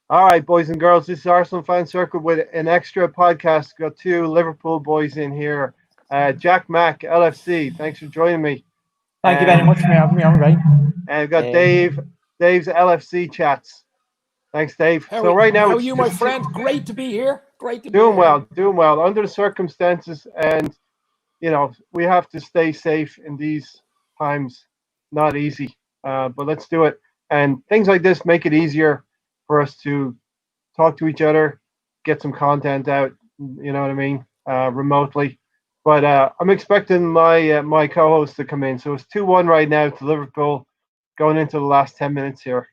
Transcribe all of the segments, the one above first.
All right, boys and girls, this is Arsenal Fan Circle with an extra podcast. Got two Liverpool boys in here. Jack Mack, LFC. Thanks for joining me. Thank you very And, much for having me on, Ray. and we've got Um, Dave's LFC chats. Thanks, Dave. How, So right now how are it's you, my just friend? Great to be here. Great to be doing here. well, doing well under the circumstances, and we have to stay safe in these times. Not easy, but let's do it. And things like this make it easier for us to talk to each other, get some content out. You know what I mean, remotely. But I'm expecting my co-host to come in. So it's 2-1 right now to Liverpool, going into the last 10 minutes here.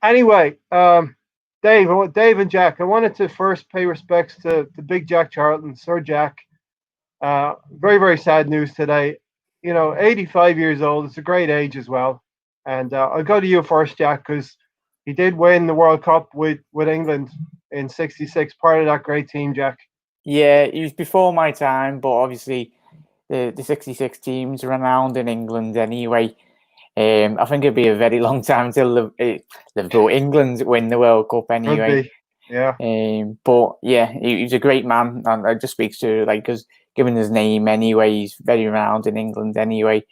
Anyway, Dave and Jack, I wanted to first pay respects to the big Jack Charltons, Sir Jack. Very, very sad news today. 85 years old. It's a great age as well. And I'll go to you first, Jack, because he did win the World Cup with England in '66. Part of that great team, Jack. yeah, it was before my time, but obviously the 66 team's renowned in England anyway. I think it'd be a very long time till Liverpool, England win the World Cup Could anyway. be. Yeah. But yeah, he was a great man, and it just speaks to because given his name anyway, he's very renowned in England anyway,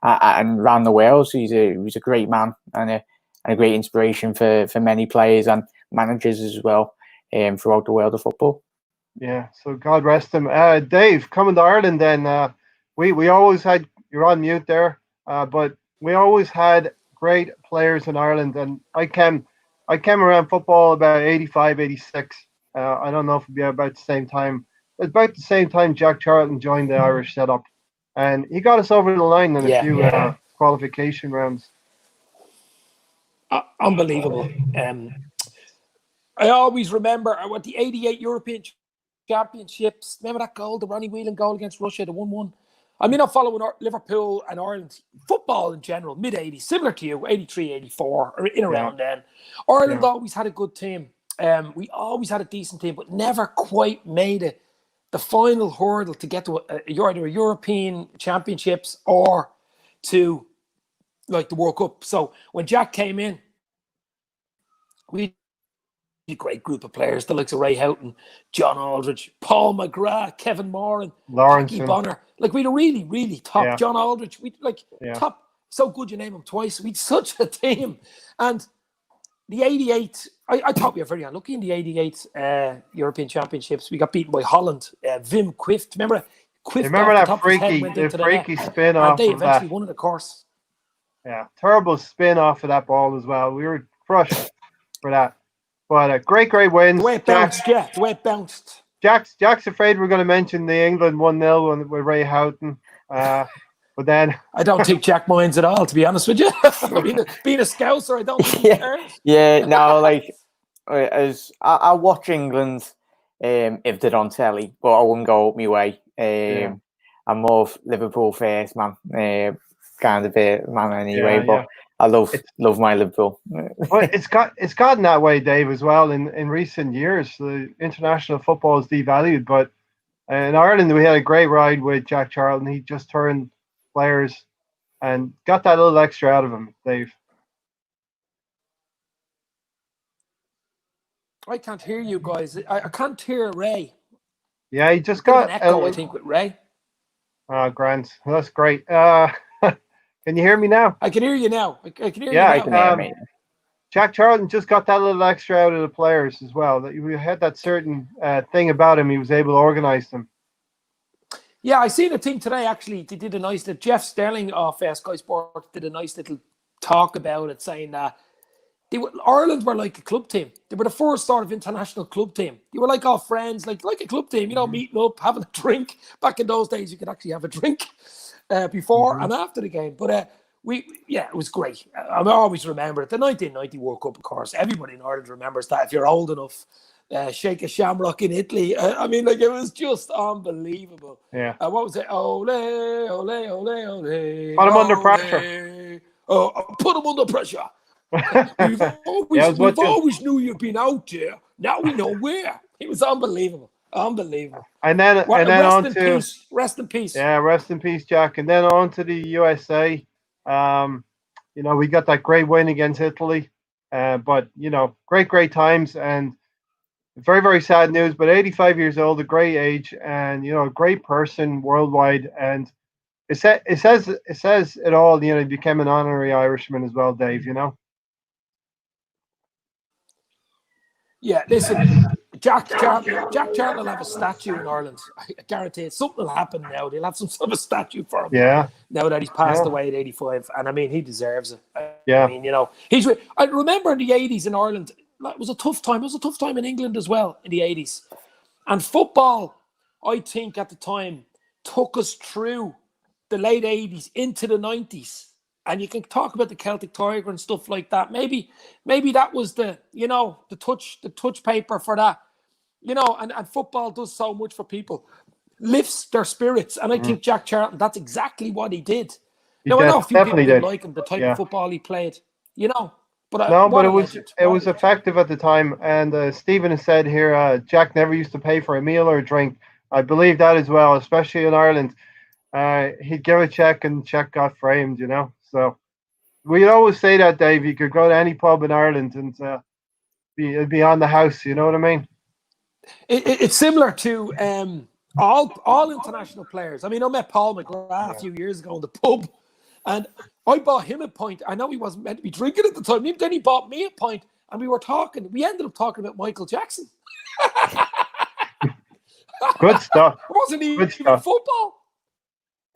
and around the world. So he was a great man and a great inspiration for many players and managers as well, throughout the world of football. Yeah. So God rest him. Dave, coming to Ireland, then we always had you're on mute there, but we always had great players in Ireland, and I came around football about 85, 86. I don't know if it'd be about the same time. About the same time Jack Charlton joined the Irish setup, and he got us over the line in a few qualification rounds. Unbelievable. I always remember what the '88 European Championships. Remember that goal, the Ronnie Whelan goal against Russia, the 1-1. I mean, I'm following Liverpool and Ireland football in general, mid '80s, similar to you, '83, '84, or in around then. Ireland always had a good team. We always had a decent team, but never quite made it the final hurdle to get to either a European Championships or to like the World Cup. So when Jack came in, we had a great group of players, the likes of Ray Houghton, John Aldridge, Paul McGrath, Kevin Moran, Jackie Bonner. Like we had a really, really top John Aldridge. We top, so good you name him twice. We'd such a team. And the '88, I thought we were very unlucky in the '88 European Championships. We got beaten by Holland. Wim Quift, remember Quift? Remember that freaky spin off? They eventually won it, of course. Yeah, terrible spin off of that ball as well. We were crushed for that. But great wins. The way it bounced, the way it bounced. Jack's afraid we're going to mention the England 1-0 with Ray Houghton. But then I don't think Jack minds at all, to be honest with you. being a Scouser, I don't think he cares. Yeah, no, like as I watch England if they're on telly, but I wouldn't go up my way. I'm more of Liverpool first, man. Kind of a man anyway, but I love my Liverpool. Well, it's gotten that way, Dave, as well in recent years. The international football is devalued, but in Ireland we had a great ride with Jack Charlton. He just turned players and got that little extra out of him, Dave. I can't hear you guys. I can't hear Ray. Yeah, he just got an echo, I think, with Ray. Grant, that's great. Can you hear me now? I can hear you now. I can hear you Yeah, now. I can hear me. Jack Charlton just got that little extra out of the players as well. That we had that certain thing about him. He was able to organise them. Yeah, I seen a thing today. Actually, they did a nice. Jeff Sterling of Sky Sports did a nice little talk about it, saying that Ireland were like a club team. They were the first sort of international club team. They were like all friends, like a club team. Meeting up, having a drink. Back in those days, you could actually have a drink before and after the game. But it was great. I always remember it. The 1990 World Cup, of course. Everybody in Ireland remembers that. If you're old enough, Shake a Shamrock in Italy. It was just unbelievable. Yeah. What was it? Ole, ole, ole, ole. Put him under pressure. Oh, put him under pressure. We've always knew you'd been out there. Now we know where. It was unbelievable. Unbelievable. And then rest in peace. Yeah, rest in peace, Jack. And then on to the USA. We got that great win against Italy. But great times, and very, very sad news. But 85 years old, a great age, and a great person worldwide. And it says it all. He became an honorary Irishman as well, Dave. Yeah, listen, Jack Charlton will have a statue in Ireland. I guarantee it. Something will happen now. They'll have some sort of a statue for him. Yeah. Now that he's passed away at 85, and I mean, he deserves it. Yeah. I mean, I remember in the 80s in Ireland, it was a tough time. It was a tough time in England as well in the 80s, and football, I think at the time, took us through the late 80s into the 90s. And you can talk about the Celtic Tiger and stuff like that. Maybe that was the touch paper for that. And football does so much for people. Lifts their spirits. And I think Jack Charlton, that's exactly what he did. Now, I know a few people didn't like him, the type of football he played. But it was effective at the time. And Stephen has said here, Jack never used to pay for a meal or a drink. I believe that as well, especially in Ireland. He'd give a check and check got framed, So we'd always say that, Dave. You could go to any pub in Ireland and it'd be on the house. You know what I mean? It's similar to all international players. I mean, I met Paul McGrath a few years ago in the pub, and I bought him a pint. I know he wasn't meant to be drinking at the time. Then he bought me a pint, and we were talking. We ended up talking about Michael Jackson. Good stuff. It wasn't even football.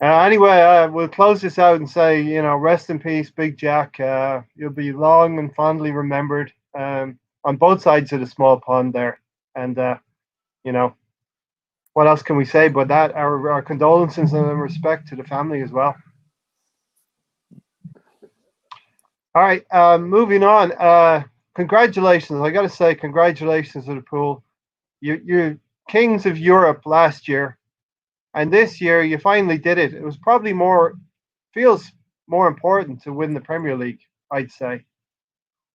Anyway, we'll close this out and say, rest in peace, Big Jack. You'll be long and fondly remembered on both sides of the small pond there. And, what else can we say but that? Our condolences and respect to the family as well. All right, moving on. Congratulations. I got to say, congratulations, Liverpool. You're kings of Europe last year. And this year, you finally did it. It was probably feels more important to win the Premier League, I'd say.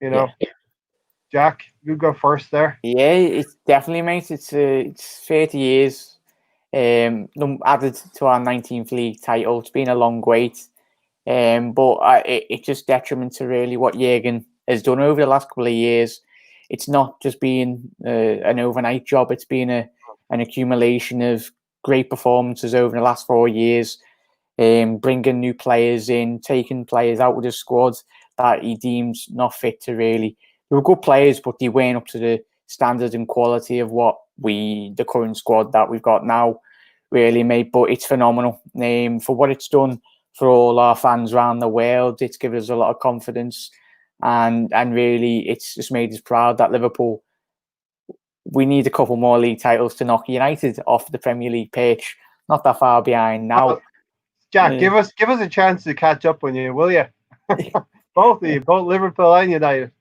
Yeah. Jack, you go first there. Yeah, it's definitely, mate. It's 30 years added to our 19th league title. It's been a long wait. But it's just detriment to really what Jurgen has done over the last couple of years. It's not just been an overnight job. It's been an accumulation of great performances over the last 4 years, bringing new players in, taking players out of the squad that he deems not fit to really. They were good players, but they weren't up to the standard and quality of what the current squad that we've got now really made. But it's phenomenal for what it's done for all our fans around the world. It's given us a lot of confidence, and really it's just made us proud that Liverpool, we need a couple more league titles to knock United off the Premier League pitch. Not that far behind now. Jack, give us a chance to catch up on you, will you? Both of you, both Liverpool and United.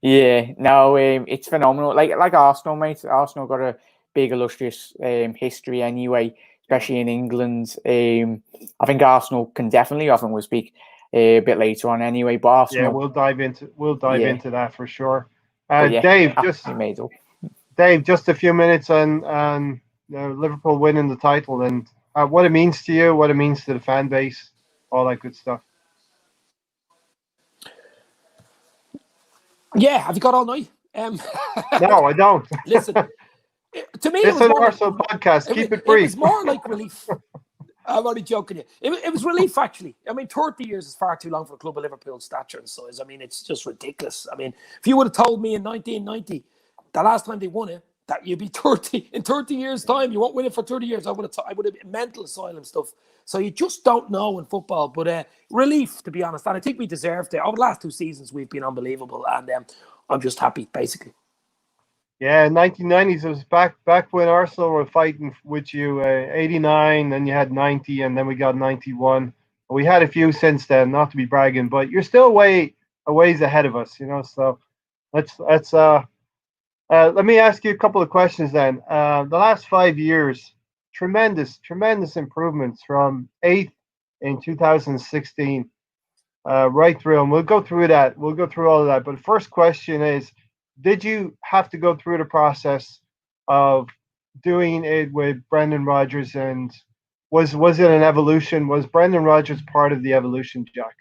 Yeah, no, it's phenomenal. Like Arsenal, mate. Arsenal got a big illustrious history anyway, especially in England. I think Arsenal can definitely. I think we'll speak a bit later on anyway. But Arsenal, yeah, we'll dive into that for sure. Yeah, Dave, just a few minutes on Liverpool winning the title and what it means to you, what it means to the fan base, all that good stuff. Yeah, have you got all night? No, I don't. Listen, to me, it's an Arsenal podcast. Keep it brief. It was more like relief. I'm only joking. It was relief, actually. I mean, 30 years is far too long for a club of Liverpool's stature and size. I mean, it's just ridiculous. I mean, if you would have told me in 1990, the last time they won it, that you'd be 30 in 30 years' time, you won't win it for 30 years. I would have been mental asylum stuff. So you just don't know in football. But relief, to be honest, and I think we deserved it. Over the last 2 seasons, we've been unbelievable, and I'm just happy, basically. Yeah, 1990s, it was back when Arsenal were fighting with you. 89, then you had 90, and then we got 91. We had a few since then, not to be bragging, but you're still a ways ahead of us, So let me ask you a couple of questions then. The last 5 years, tremendous improvements from 8th in 2016 right through, and we'll go through that. We'll go through all of that. But the first question is, did you have to go through the process of doing it with Brendan Rodgers, and was it an evolution? Was Brendan Rodgers part of the evolution, Jack?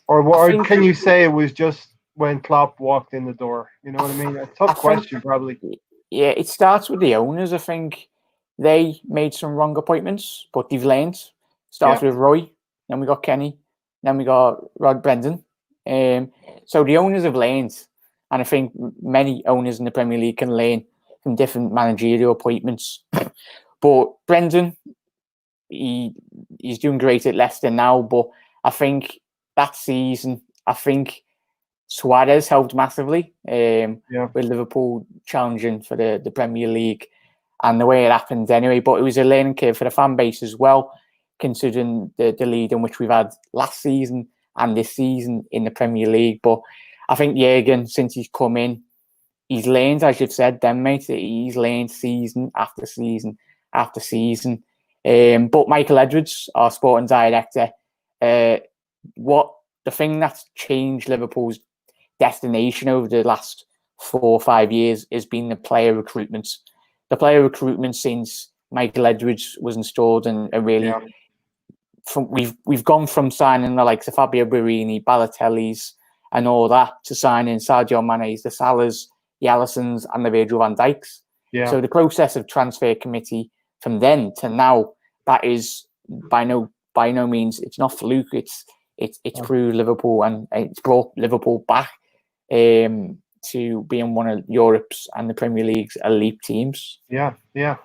Or can you say it was just when Klopp walked in the door? You know what I mean? A tough question, probably. Yeah, it starts with the owners. I think they made some wrong appointments, but they've learned. Starts with Roy, then we got Kenny, then we got Rod Brendan. So the owners have learned, and I think many owners in the Premier League can learn from different managerial appointments. But Brendan, he's doing great at Leicester now, but I think that season, Suarez helped massively with Liverpool challenging for the Premier League and the way it happened anyway. But it was a learning curve for the fan base as well, considering the lead in which we've had last season and this season in the Premier League. But I think Jurgen, since he's come in, he's learned, as you've said, then, mate, he's learned season after season after season. But Michael Edwards, our sporting director, the thing that's changed Liverpool's destination over the last 4 or 5 years has been the player recruitment. The player recruitment since Michael Edwards was installed, and really, we've gone from signing the likes of Fabio Borini, Balotelli's, and all that to signing Sadio Mane's, the Salahs, the Alissons, and the Virgil van Dijks. Yeah. So the process of transfer committee from then to now, that is by no means, it's not fluke. It's through Liverpool, and it's brought Liverpool back to being one of Europe's and the Premier League's elite teams. Yeah,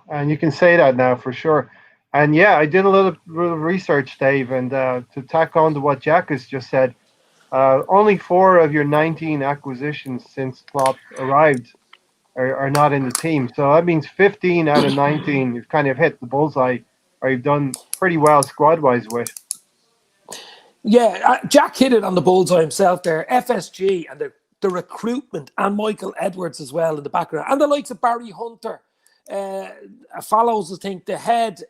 and you can say that now for sure. And yeah, I did a little research, Dave, and to tack on to what Jack has just said, only 4 of your 19 acquisitions since Klopp arrived are not in the team. So that means 15 out of 19 you've kind of hit the bullseye, or you've done pretty well squad-wise with. Yeah, Jack hit it on the bullseye himself there. FSG and the recruitment, and Michael Edwards as well in the background, and the likes of Barry Hunter follows, I think, the head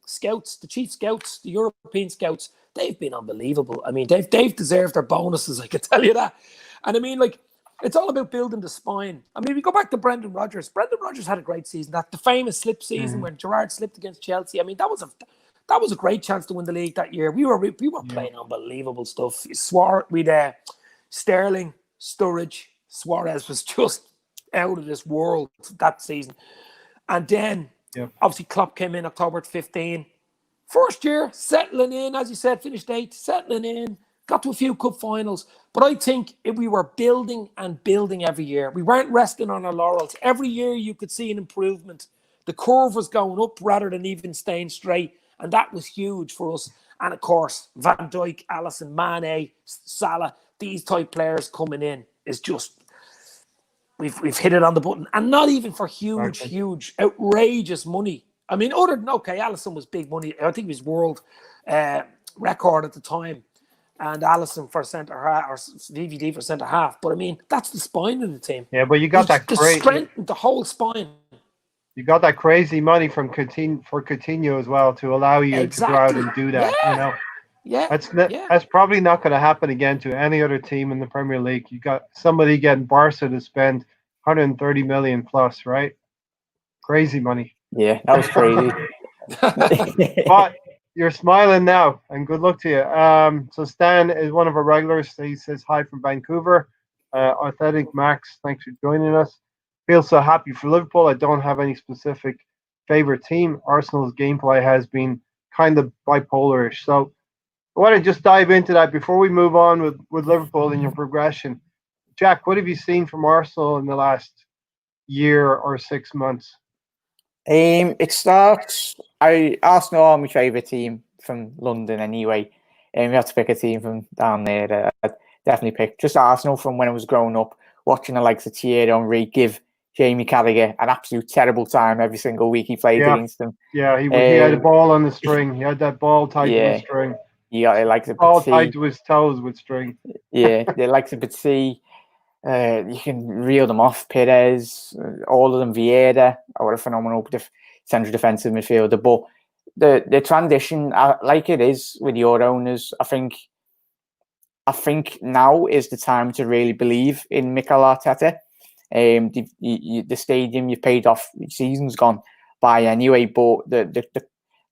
scouts, the chief scouts, the European scouts. They've been unbelievable. I mean, they've deserved their bonuses, I can tell you that. And I mean, like, it's all about building the spine. I mean, we go back to Brendan Rodgers. Brendan Rodgers had a great season. That the famous slip season when Gerrard slipped against Chelsea. I mean, that was a great chance to win the league that year. We were playing unbelievable stuff. We'd Sterling, Sturridge, Suarez was just out of this world that season. And then, obviously, Klopp came in October 15. First year, settling in, as you said, finished 8th, settling in, got to a few cup finals. But I think if we were building and building every year, we weren't resting on our laurels. Every year you could see an improvement. The curve was going up rather than even staying straight. And that was huge for us. And of course, Van Dijk, Alisson, Mane, Salah, these type players coming in is just, we've hit it on the button. And not even for huge, outrageous money. I mean, other than, Alisson was big money. I think he was world record at the time. And Alisson for centre half, or VVD for centre half. But I mean, that's the spine of the team. Yeah, but you got that great strength, the whole spine. You got that crazy money from Coutinho as well to allow you to go out and do that. Yeah. You know, Yeah, that's probably not going to happen again to any other team in the Premier League. You got somebody getting Barca to spend 130 million plus, right? Crazy money. Yeah, that was crazy. But you're smiling now, and good luck to you. So Stan is one of our regulars. He says hi from Vancouver. Authentic Max, thanks for joining us. Feel so happy for Liverpool. I don't have any specific favorite team. Arsenal's gameplay has been kind of bipolarish. So I want to just dive into that before we move on with Liverpool in your progression. Jack, what have you seen from Arsenal in the last year or 6 months? It starts. Arsenal are my favourite team from London anyway. We have to pick a team from down there. I'd definitely pick just Arsenal from when I was growing up, watching the likes of Thierry Henry give Jamie Carragher an absolute terrible time every single week he played against him. Yeah, he had a ball on the string. He had that ball tied to the string. You got like the ball tied to his toes with string. Yeah, they like to see. You can reel them off. Perez, all of them. Vieira, what a phenomenal central defensive midfielder. But the transition, like it is with your owners, I think now is the time to really believe in Mikel Arteta. The stadium you've paid off, season's gone by anyway. But the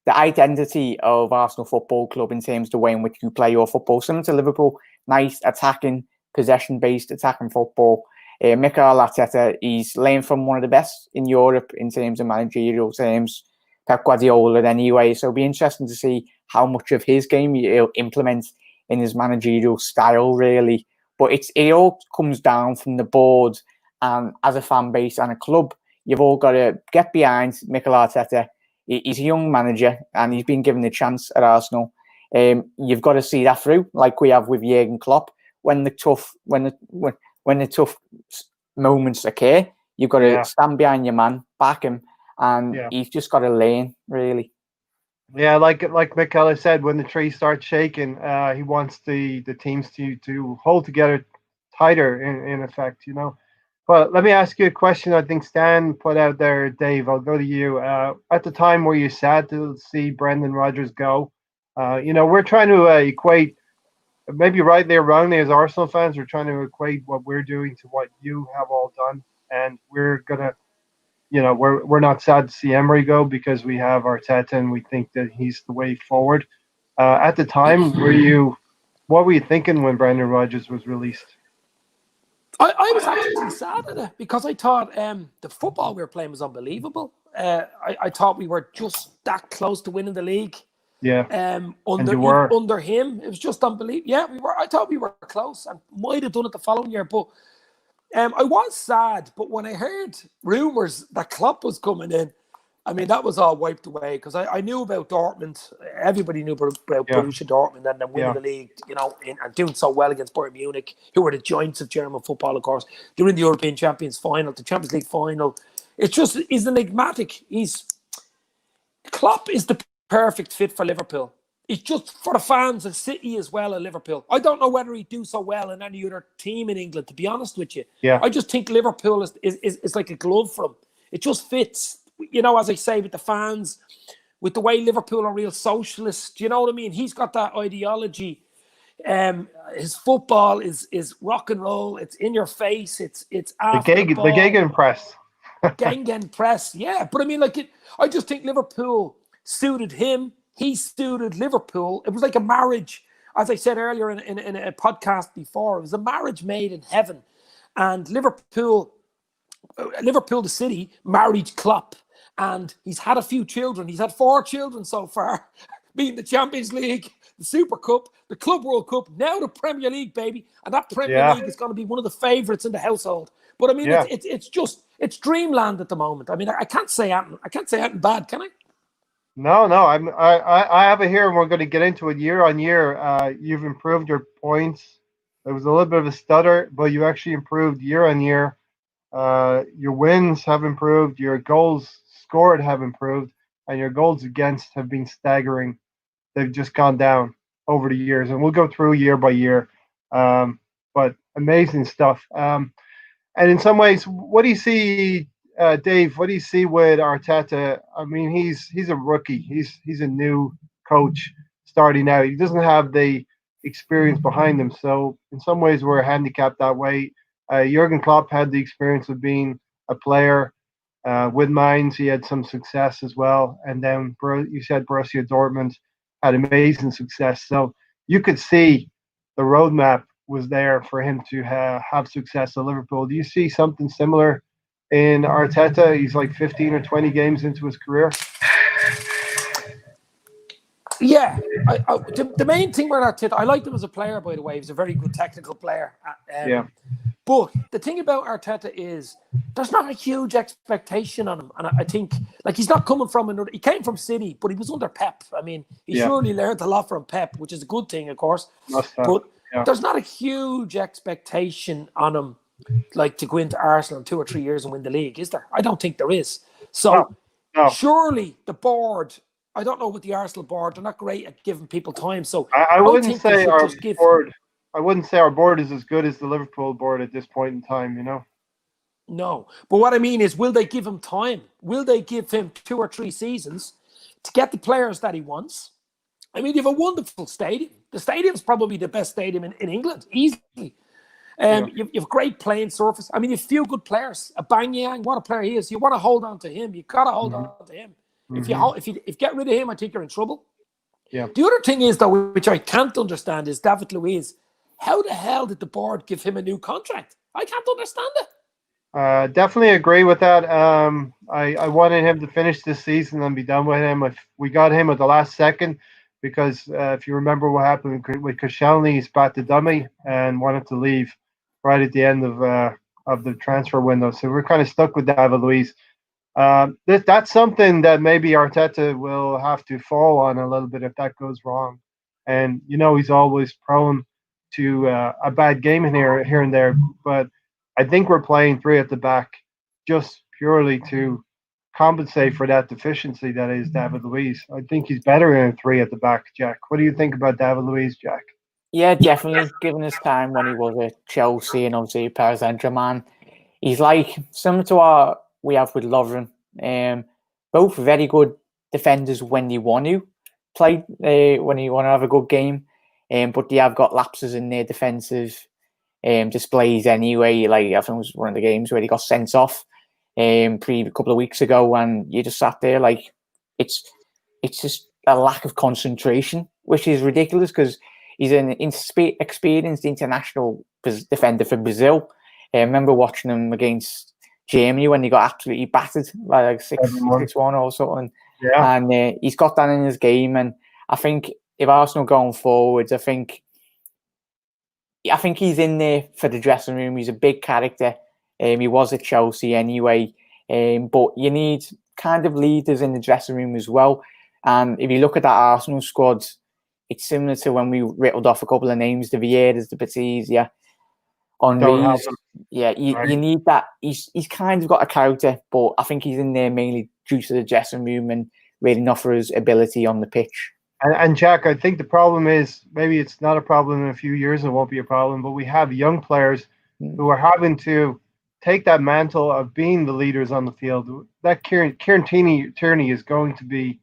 identity of Arsenal Football Club in terms of the way in which you play your football, similar to Liverpool, nice attacking, possession-based attacking football. Mikel Arteta, he's learned from one of the best in Europe in terms of managerial terms, Pep Guardiola anyway. So it'll be interesting to see how much of his game he'll implement in his managerial style, really. But it all comes down from the board, and as a fan base and a club, you've all got to get behind Mikel Arteta. He's a young manager, and he's been given a chance at Arsenal. You've got to see that through, like we have with Jurgen Klopp. When the tough moments occur, you've got to stand behind your man, back him, and he's just got to learn, really. Yeah, like Mikel said, when the tree starts shaking, he wants the teams to hold together tighter, in effect, you know. But let me ask you a question I think Stan put out there, Dave. I'll go to you. At the time, were you sad to see Brendan Rodgers go? You know, we're trying to equate, maybe rightly or wrongly, as Arsenal fans, we're trying to equate what we're doing to what you have all done. And we're going to, you know, we're not sad to see Emery go because we have Arteta and we think that he's the way forward. At the time, what were you thinking when Brendan Rodgers was released? I was actually sad at it because I thought the football we were playing was unbelievable. I thought we were just that close to winning the league. Yeah. Under him, it was just unbelievable. Yeah, we were. I thought we were close and might have done it the following year, but I was sad. But when I heard rumours that Klopp was coming in, I mean, that was all wiped away because I knew about Dortmund. Everybody knew about Borussia Dortmund and then winning the league, you know, and doing so well against Bayern Munich, who were the giants of German football, of course. They were in the European Champions final, the Champions League final. It's just, he's enigmatic. Klopp is the perfect fit for Liverpool. It's just for the fans of City as well as Liverpool. I don't know whether he'd do so well in any other team in England, to be honest with you. Yeah. I just think Liverpool is like a glove for him. It just fits. You know, as I say, with the fans, with the way Liverpool are real socialists, do you know what I mean? He's got that ideology. His football is rock and roll. It's in your face. It's after the Gegenpress. Gegenpress, yeah. But I mean, I just think Liverpool suited him. He suited Liverpool. It was like a marriage. As I said earlier in a podcast before, it was a marriage made in heaven. And Liverpool, the city, married Klopp. And he's had a few children. He's had 4 children so far, being the Champions League, the Super Cup, the Club World Cup, now the Premier League, baby. And that Premier League is going to be one of the favourites in the household. But I mean, it's dreamland at the moment. I mean, I can't say anything bad, can I? No. I have it here, and we're going to get into it year on year. You've improved your points. There was a little bit of a stutter, but you actually improved year on year. Your wins have improved. Your goals scored have improved, and your goals against have been staggering. They've just gone down over the years, and we'll go through year by year. But amazing stuff. And in some ways, what do you see, Dave? What do you see with Arteta? I mean, he's a rookie. He's a new coach starting out. He doesn't have the experience behind him, so in some ways, we're handicapped that way. Jurgen Klopp had the experience of being a player with Mainz. He had some success as well. And then you said Borussia Dortmund had amazing success. So you could see the roadmap was there for him to have success at Liverpool. Do you see something similar in Arteta? He's like 15 or 20 games into his career. Yeah. The main thing with Arteta, I liked him as a player, by the way. He was a very good technical player. But the thing about Arteta is there's not a huge expectation on him. And I think, he's not coming from he came from City, but he was under Pep. I mean, he surely learned a lot from Pep, which is a good thing, of course. But there's not a huge expectation on him, to go into Arsenal in 2 or 3 years and win the league, is there? I don't think there is. So surely the board, I don't know with the Arsenal board, they're not great at giving people time. So I wouldn't say our board. I wouldn't say our board is as good as the Liverpool board at this point in time, you know? No. But what I mean is, will they give him time? Will they give him 2 or 3 seasons to get the players that he wants? I mean, you have a wonderful stadium. The stadium's probably the best stadium in England, easily. You have great playing surface. I mean, you have few good players. Aubameyang, what a player he is. You want to hold on to him. You've got to hold on to him. If you get rid of him, I think you're in trouble. Yeah. The other thing is, though, which I can't understand, is David Luiz. How the hell did the board give him a new contract? I can't understand it. Definitely agree with that. I wanted him to finish this season and be done with him. If we got him at the last second, because if you remember what happened with Koscielny, he spat the dummy and wanted to leave right at the end of the transfer window. So we're kind of stuck with David Luiz. That's something that maybe Arteta will have to fall on a little bit if that goes wrong. And he's always prone to a bad game in here and there, but I think we're playing three at the back just purely to compensate for that deficiency that is David Luiz. I think he's better in a three at the back, Jack. What do you think about David Luiz, Jack? Yeah, definitely. Given his time when he was at Chelsea and obviously Paris Saint-Germain, he's like similar to what we have with Lovren. Both very good defenders when they want to play, when you want to have a good game. But they have got lapses in their defensive displays anyway. Like I think it was one of the games where he got sent off a couple of weeks ago, and you just sat there like it's just a lack of concentration, which is ridiculous because he's an experienced international defender for Brazil. I remember watching him against Germany when he got absolutely battered by like 6-1 or something. Yeah. And he's got that in his game. And I think if Arsenal going forwards, I think he's in there for the dressing room. He's a big character. He was at Chelsea anyway. But you need kind of leaders in the dressing room as well. And if you look at that Arsenal squad, it's similar to when we rattled off a couple of names, the Vieiras, the Batista, Henry's. Yeah, you need that. He's kind of got a character, but I think he's in there mainly due to the dressing room and really not for his ability on the pitch. And Jack, I think the problem is maybe it's not a problem in a few years, it won't be a problem, but we have young players who are having to take that mantle of being the leaders on the field. That Kieran Tierney is going to be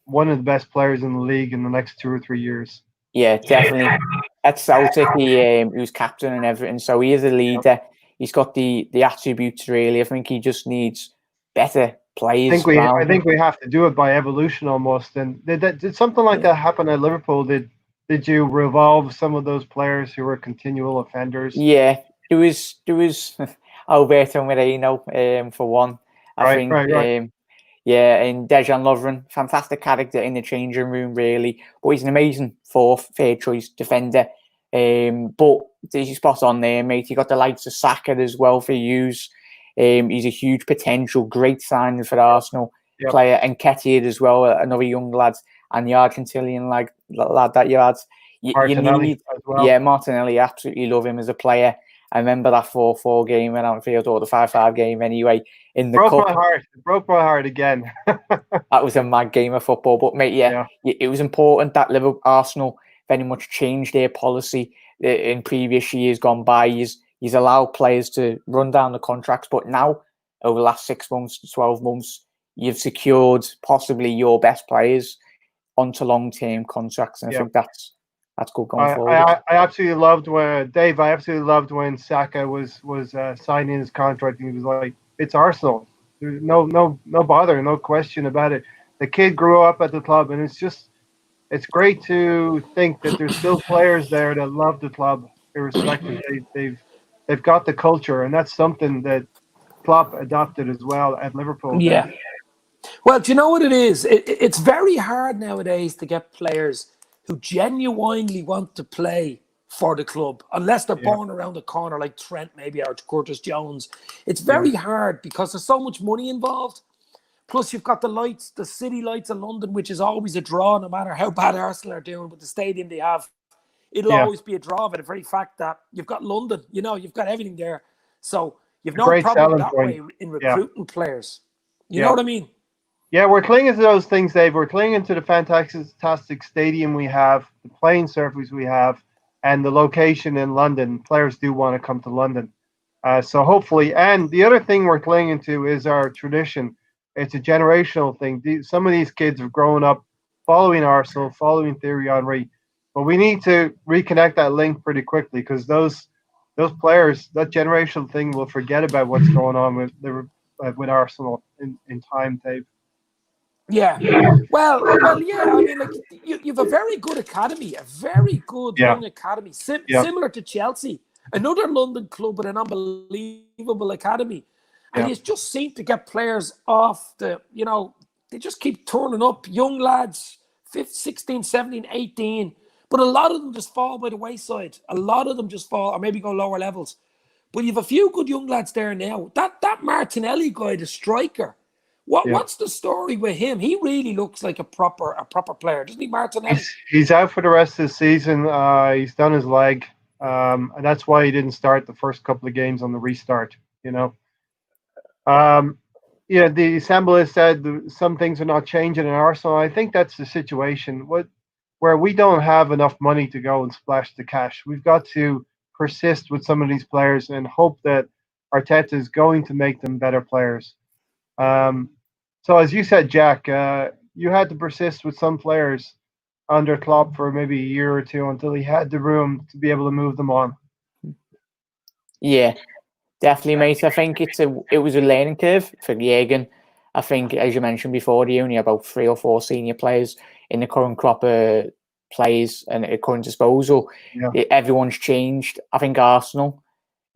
one of the best players in the league in the next 2 or 3 years. Yeah, definitely. At Celtic, he was captain and everything, so he is a leader. He's got the attributes, really. I think he just needs better players. I think we have to do it by evolution almost. And did something like that happen at Liverpool? Did you revolve some of those players who were continual offenders? Yeah, there was Alberto Moreno for one. I think. Right. Yeah, and Dejan Lovren, fantastic character in the changing room, really. But he's an amazing fair choice defender. But he's spot on there, mate. You got the likes of Saka as well for use. He's a huge potential, great signing for Arsenal player. And Nketiah as well, another young lad. And the Argentinian lad that you had. Martinelli as well. Yeah, Martinelli, absolutely love him as a player. I remember that 4-4 game at Anfield, or the 5-5 game anyway, in the cup. It broke my heart again. That was a mad game of football. But, mate, it was important that Arsenal very much changed their policy in previous years gone by. He's allowed players to run down the contracts. But now, over the last 6 months to 12 months, you've secured possibly your best players onto long-term contracts. And I think that's good going forward. I absolutely loved when Saka was signing his contract. And he was like, "It's Arsenal. There's no bother, no question about it." The kid grew up at the club, and it's great to think that there's still players there that love the club, irrespective. They've got the culture, and that's something that Klopp adopted as well at Liverpool. Yeah. Well, do you know what it is? It's very hard nowadays to get players who genuinely want to play for the club, unless they're born around the corner like Trent maybe or Curtis Jones. It's very hard because there's so much money involved. Plus, you've got the city lights in London, which is always a draw, no matter how bad Arsenal are doing with the stadium they have. It'll always be a draw by the very fact that you've got London, you've got everything there. So you've no problem that way in recruiting players. You know what I mean? Yeah, we're clinging to those things, Dave. We're clinging to the fantastic stadium we have, the playing surface we have, and the location in London. Players do want to come to London. So hopefully, and the other thing we're clinging to is our tradition. It's a generational thing. Some of these kids have grown up following Arsenal, following Thierry Henry, but we need to reconnect that link pretty quickly because those players, that generational thing, will forget about what's going on with Arsenal in time, Dave. Yeah. Well, yeah. I mean, like you've a very good academy, a very good Yeah. young academy, Yeah. similar to Chelsea, another London club with an unbelievable academy, and Yeah. you just seem to get players off they just keep turning up, young lads, 15, 16, 17, 18, but a lot of them just fall by the wayside. A lot of them just fall, or maybe go lower levels. But you've a few good young lads there now. That Martinelli guy, the striker. Yeah. What's the story with him? He really looks like a proper player, doesn't he, Martinelli? He's out for the rest of the season. He's done his leg, and that's why he didn't start the first couple of games on the restart. You know, yeah. The assembly said some things are not changing in Arsenal. I think that's the situation. Where we don't have enough money to go and splash the cash. We've got to persist with some of these players and hope that Arteta is going to make them better players. Um, so as you said, Jack, you had to persist with some players under Klopp for maybe a year or two until he had the room to be able to move them on. Yeah, definitely, mate. I think it was a learning curve for Jürgen. I think, as you mentioned before, he only had about 3 or 4 senior players in the current crop of players and at current disposal. Yeah. Everyone's changed. I think Arsenal,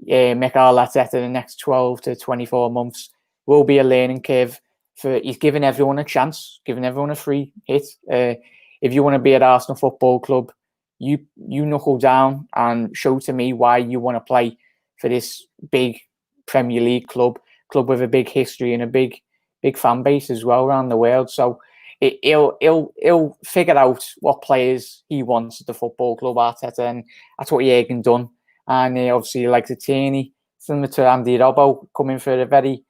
Mick Arteta, the next 12 to 24 months will be a learning curve. He's giving everyone a chance, giving everyone a free hit. If you want to be at Arsenal Football Club, you knuckle down and show to me why you want to play for this big Premier League club with a big history and a big fan base as well around the world. So he'll figure out what players he wants at the football club, Arteta, and that's what Jürgen done. And obviously, like the Tierney, similar to Andy Robbo, coming for a very,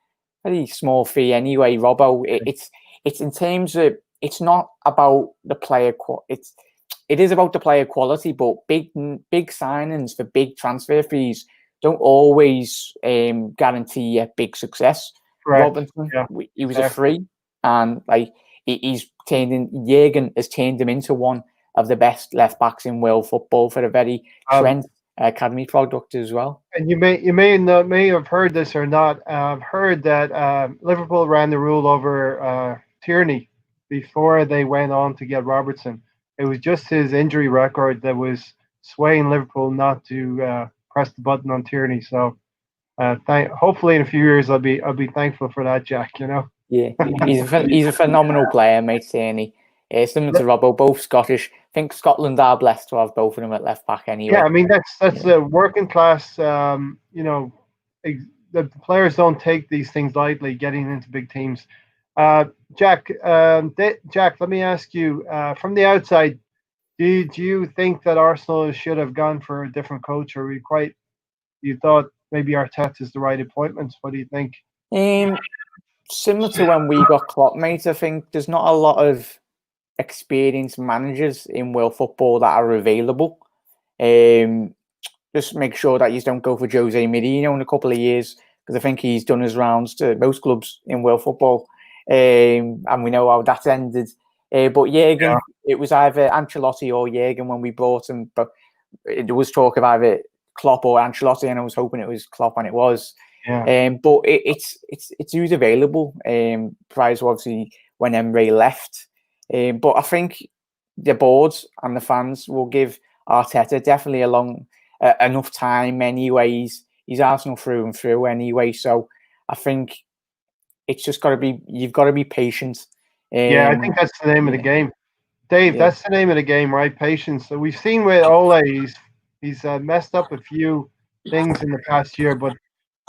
very small fee anyway. Robbo, it's in terms of, it's not about the player. It is about the player quality, but big signings for big transfer fees don't always guarantee a big success. Correct. Robinson, Yeah. he was a free, and like Jürgen has turned him into one of the best left backs in world football for a very Trent academy product as well. And you may have heard this or not. I've heard that Liverpool ran the rule over Tierney before they went on to get Robertson. It was just his injury record that was swaying Liverpool not to press the button on Tierney. So hopefully in a few years I'll be thankful for that, Jack. You know. Yeah, he's a phenomenal player, mate. Tierney. Similar to Robbo, both Scottish. I think Scotland are blessed to have both of them at left back anyway. Yeah, I mean that's the working class. The players don't take these things lightly. Getting into big teams. Jack, let me ask you from the outside. Do you think that Arsenal should have gone for a different coach, or you thought maybe Arteta is the right appointment? What do you think? Similar to when we got Klopp, mate, I think there's not a lot of experienced managers in world football that are available. Just make sure that you don't go for Jose Mourinho in a couple of years, because I think he's done his rounds to most clubs in world football, and we know how that's ended. But Jürgen, it was either Ancelotti or Jürgen when we brought him, but there was talk of either Klopp or Ancelotti, and I was hoping it was Klopp, and it was. Yeah. But it's who's available. Prior to obviously when Emre left. But I think the boards and the fans will give Arteta definitely enough time anyway. He's Arsenal through and through anyway. So I think it's just you've got to be patient. Yeah, I think that's the name of the game. Dave, that's the name of the game, right? Patience. So we've seen with Ole, he's messed up a few things in the past year, but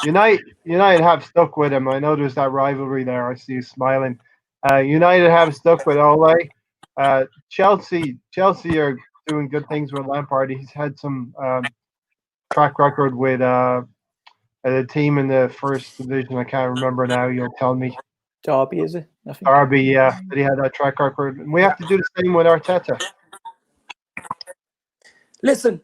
United have stuck with him. I know there's that rivalry there. I see you smiling. United have stuck with Ole. Chelsea are doing good things with Lampard. He's had some track record with a team in the first division. I can't remember now. You'll tell me. Derby, is it? Derby, yeah. But he had that track record. And we have to do the same with Arteta. Listen,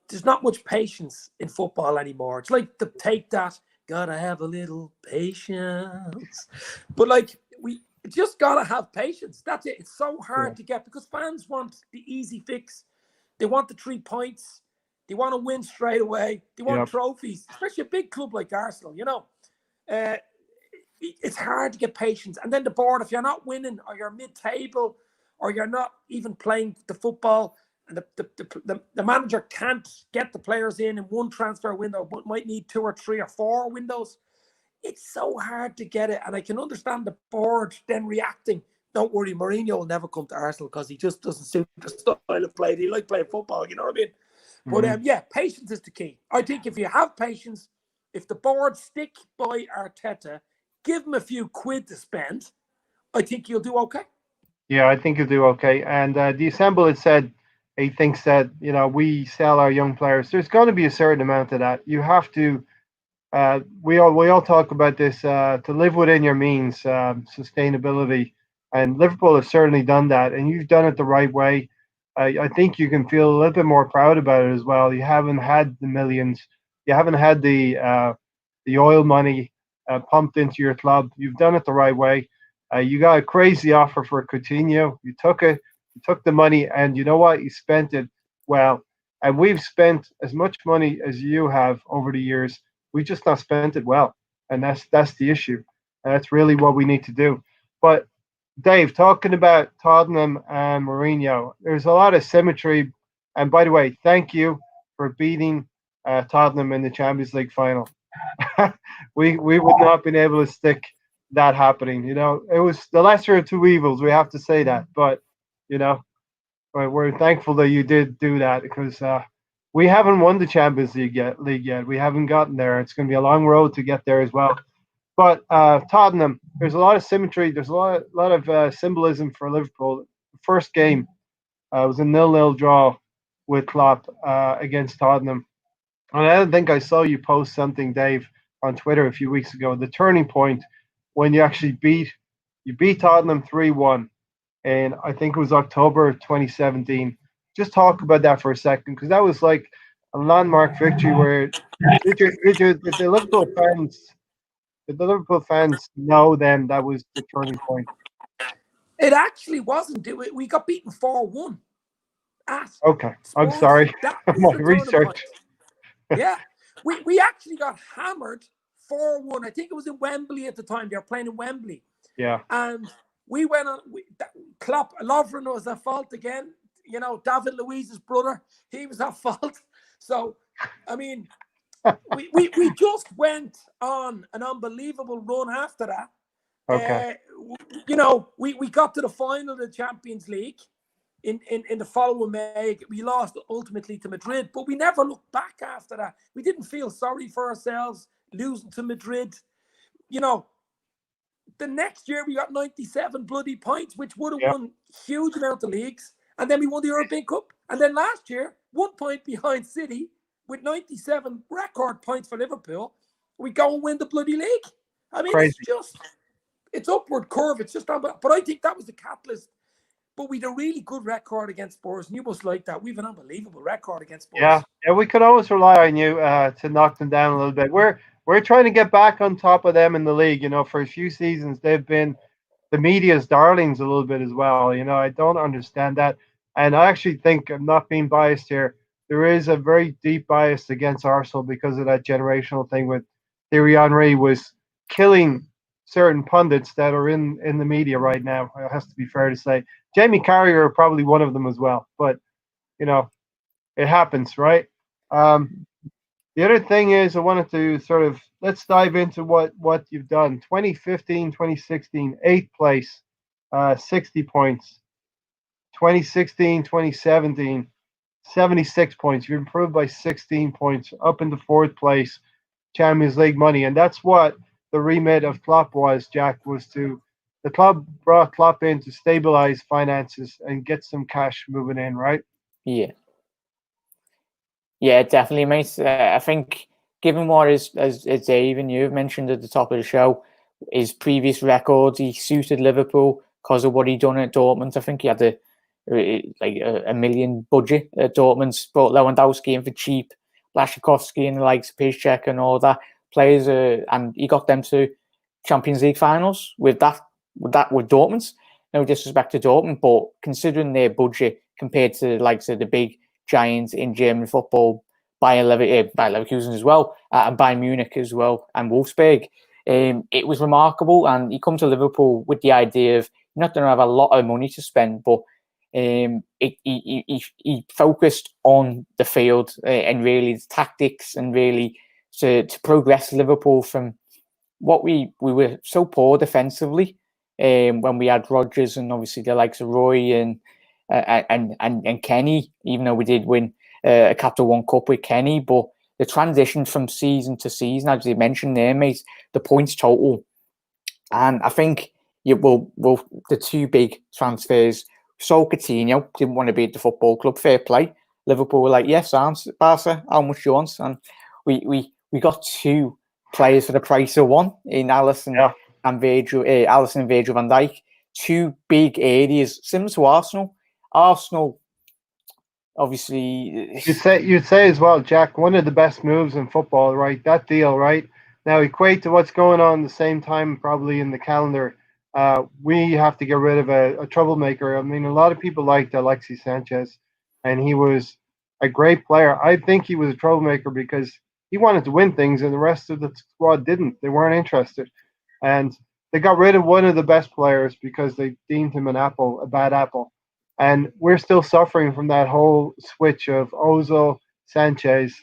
there's not much patience in football anymore. It's like the take that, gotta have a little patience. But like we just gotta have patience. That's it. It's so hard to get because fans want the easy fix. They want the 3 points. They want to win straight away. They want trophies, especially a big club like Arsenal. it's hard to get patience. And then the board, if you're not winning or you're mid-table or you're not even playing the football, and the manager can't get the players in one transfer window, but might need 2 or 3 or 4 windows, it's so hard to get it. And I can understand the board then reacting. Don't worry, Mourinho will never come to Arsenal because he just doesn't suit the style of play. He like playing football, you know what I mean? But yeah, patience is the key. I think if you have patience, if the board stick by Arteta, give him a few quid to spend, I think you'll do okay. Yeah, I think you'll do okay. And the Assemble had said he thinks that, we sell our young players. There's going to be a certain amount of that. You have to. We all talk about this to live within your means, sustainability, and Liverpool have certainly done that, and you've done it the right way. I think you can feel a little bit more proud about it as well. You haven't had the millions, you haven't had the oil money pumped into your club. You've done it the right way. You got a crazy offer for Coutinho. You took it. You took the money, and you know what? You spent it well. And we've spent as much money as you have over the years. We just not spent it well, and that's the issue. And that's really what we need to do. But Dave, talking about Tottenham and Mourinho, there's a lot of symmetry. And by the way, thank you for beating Tottenham in the Champions League final. we would not have been able to stick that happening. It was the lesser of two evils. We have to say that. But we're thankful that you did do that, because we haven't won the Champions League yet. We haven't gotten there. It's going to be a long road to get there as well. But Tottenham, there's a lot of symmetry. There's a lot of symbolism for Liverpool. The first game was a 0-0 draw with Klopp against Tottenham. And I don't think I saw you post something, Dave, on Twitter a few weeks ago. The turning point when you actually beat Tottenham 3-1, and I think it was October 2017. Just talk about that for a second, because that was like a landmark victory where did the Liverpool fans know then that was the turning point? It actually wasn't. We got beaten 4-1. Okay, I'm sorry. My research. Yeah, we actually got hammered 4-1. I think it was in Wembley at the time. They were playing in Wembley. Yeah. And we went on. Klopp, Lovren was at fault again. David Luiz's brother, he was at fault. So, I mean, we just went on an unbelievable run after that. Okay. We got to the final of the Champions League in the following May. We lost ultimately to Madrid, but we never looked back after that. We didn't feel sorry for ourselves losing to Madrid. The next year we got 97 bloody points, which would have won huge amount of leagues. And then we won the European Cup. And then last year, 1 point behind City with 97 record points for Liverpool. We go and win the bloody league. I mean, crazy. It's upward curve. It's just, but I think that was the catalyst. But we had a really good record against Spurs, and you must like that. We have an unbelievable record against Spurs. Yeah, we could always rely on you to knock them down a little bit. We're trying to get back on top of them in the league. For a few seasons, they've been the media's darlings a little bit as well. I don't understand that. And I actually think, I'm not being biased here, there is a very deep bias against Arsenal because of that generational thing with Thierry Henry was killing certain pundits that are in the media right now. It has to be fair to say. Jamie Carragher probably one of them as well. But, it happens, right? The other thing is I wanted to let's dive into what you've done. 2015, 2016, 8th place, 60 points. 2016, 2017, 76 points. You've improved by 16 points, up into 4th place, Champions League money. And that's what the remit of Klopp was, Jack, the club brought Klopp in to stabilize finances and get some cash moving in, right? Yeah. Yeah, definitely, mate. I think given what as Dave and you've mentioned at the top of the show, his previous records, he suited Liverpool because of what he'd done at Dortmund. I think he had a million budget at Dortmund, brought Lewandowski in for cheap, Blaszczykowski and the likes of Piszczek and all that players, and he got them to Champions League finals with Dortmund. No disrespect to Dortmund, but considering their budget compared to the likes of the big giants in German football, Bayer Leverkusen as well, and Bayern Munich as well, and Wolfsburg, it was remarkable. And he come to Liverpool with the idea of not going to have a lot of money to spend, but he focused on the field and really the tactics, and really to progress Liverpool from what we were so poor defensively when we had Rodgers and obviously the likes of Roy and Kenny, even though we did win a Capital One Cup with Kenny. But the transition from season to season, as you mentioned there, mate, the points total, and I think the two big transfers. So Coutinho didn't want to be at the football club. Fair play. Liverpool were like, yes, Barca, how much you want? And we got two players for the price of one in Alisson and Virgil van Dijk. Two big areas, similar to Arsenal. Arsenal, obviously, you'd say as well, Jack, one of the best moves in football, right? That deal, right? Now equate to what's going on at the same time, probably in the calendar. We have to get rid of a troublemaker. I mean, a lot of people liked Alexis Sanchez, and he was a great player. I think he was a troublemaker because he wanted to win things, and the rest of the squad didn't. They weren't interested, and they got rid of one of the best players because they deemed him a bad apple. And we're still suffering from that whole switch of Ozil, Sanchez,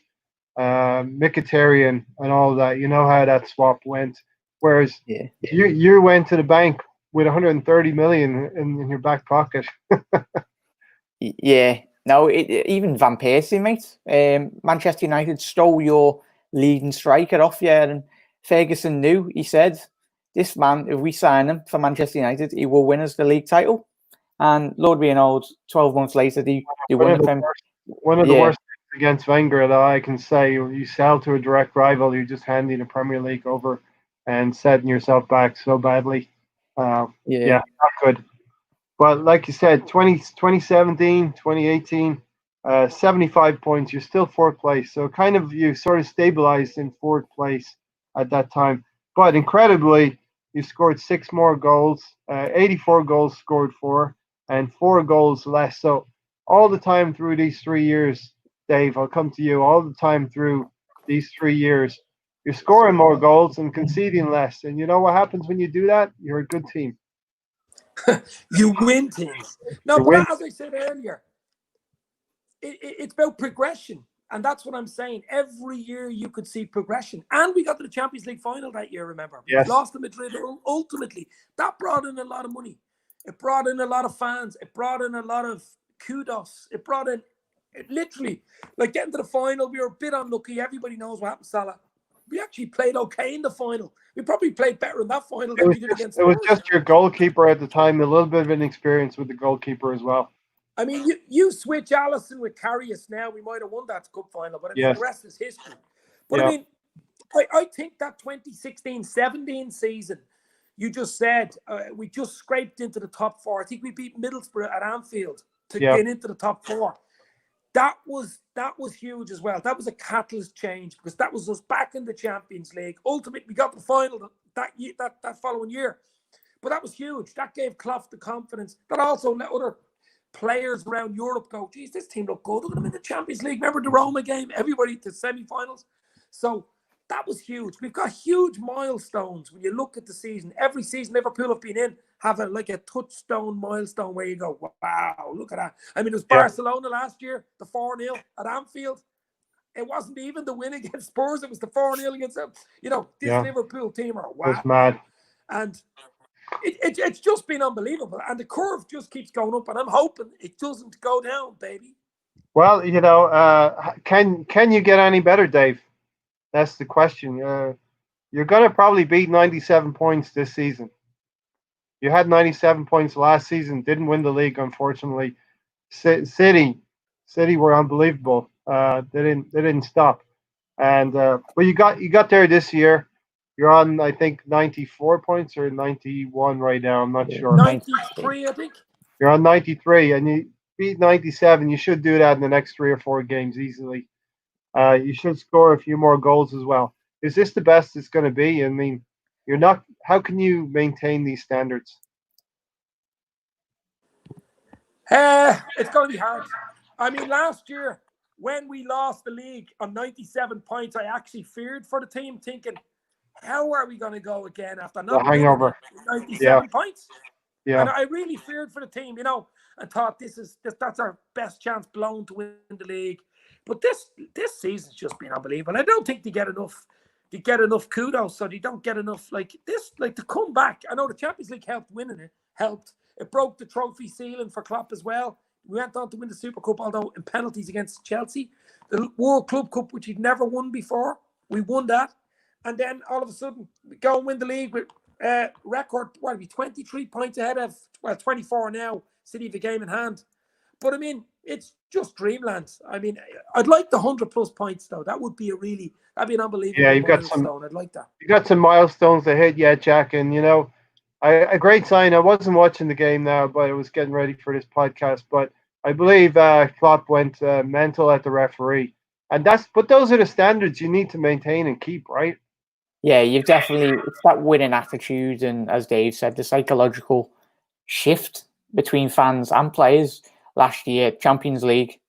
Mkhitaryan, and all of that. You know how that swap went. Whereas you went to the bank with 130 million in your back pocket. Yeah. No, even Van Persie, mate. Manchester United stole your leading striker off you, and Ferguson knew. He said, "This man, if we sign him for Manchester United, he will win us the league title." And Lord being old, 12 months later, they won the Premier. One of the worst things against Wenger that I can say: you sell to a direct rival, you're just handing the Premier League over and setting yourself back so badly. Not good. But like you said, 2017, 2018, 75 points, you're still fourth place. So kind of you sort of stabilized in fourth place at that time. But incredibly, you scored 6 more goals, 84 goals scored for, and 4 goals less. So all the time through these 3 years, Dave, I'll come to you, all the time through these 3 years, you're scoring more goals and conceding less. And you know what happens when you do that? You're a good team. You win things. No, but as I said earlier, it's about progression. And that's what I'm saying. Every year you could see progression. And we got to the Champions League final that year, remember? Yes. We lost to Madrid ultimately. That brought in a lot of money. It brought in a lot of fans. It brought in a lot of kudos. It brought in, literally, like getting to the final, we were a bit unlucky. Everybody knows what happened to Salah. We actually played okay in the final. We probably played better in that final than we did against Spurs. It was just your goalkeeper at the time, a little bit of inexperience with the goalkeeper as well. I mean, you switch Alisson with Karius now, we might have won that cup final, but I mean, the rest is history. But I mean, I think that 2016-17 season, you just said, we just scraped into the top 4. I think we beat Middlesbrough at Anfield to get into the top 4. That was huge as well. That was a catalyst change because that was us back in the Champions League. Ultimately, we got the final that following year. But that was huge. That gave Klopp the confidence. That also let other players around Europe go, geez, this team look good. Look at them in the Champions League. Remember the Roma game? Everybody to semi-finals. So that was huge. We've got huge milestones when you look at the season. Every season Liverpool have been in, have a touchstone milestone where you go, wow, look at that. I mean, it was Barcelona last year, the 4-0 at Anfield. It wasn't even the win against Spurs. It was the 4-0 against them. You know, this Liverpool team are wow. That's mad. And it's just been unbelievable. And the curve just keeps going up. And I'm hoping it doesn't go down, baby. Well, you know, can you get any better, Dave? That's the question. You're going to probably beat 97 points this season. You had 97 points last season, didn't win the league, unfortunately. City were unbelievable. They didn't stop. And but you got there this year. You're on, I think, 94 points or 91 right now. I'm not sure. 93, I think. You're on 93, and you beat 97. You should do that in the next 3 or 4 games easily. You should score a few more goals as well. Is this the best it's going to be? I mean, you're not. How can you maintain these standards? It's going to be hard. I mean, last year when we lost the league on 97 points, I actually feared for the team, thinking, how are we going to go again after The not winning hangover. 97 points? Yeah. And I really feared for the team, and thought that's our best chance blown to win the league. But this season's just been unbelievable. I don't think they get enough kudos, so they don't get enough to come back. I know the Champions League helped winning it, It broke the trophy ceiling for Klopp as well. We went on to win the Super Cup, although in penalties against Chelsea. The World Club Cup, which he'd never won before, we won that. And then all of a sudden, we go and win the league with record, 23 points ahead of, 24 now. City have a game in hand. But I mean, it's just dreamland. I mean, I'd like the 100+ points, though. That'd be an unbelievable milestone. I'd like that. You got some milestones to hit yet, Jack. And, a great sign. I wasn't watching the game now, but I was getting ready for this podcast. But I believe Klopp went mental at the referee. But those are the standards you need to maintain and keep, right? Yeah, it's that winning attitude, and as Dave said, the psychological shift between fans and players last year, Champions League,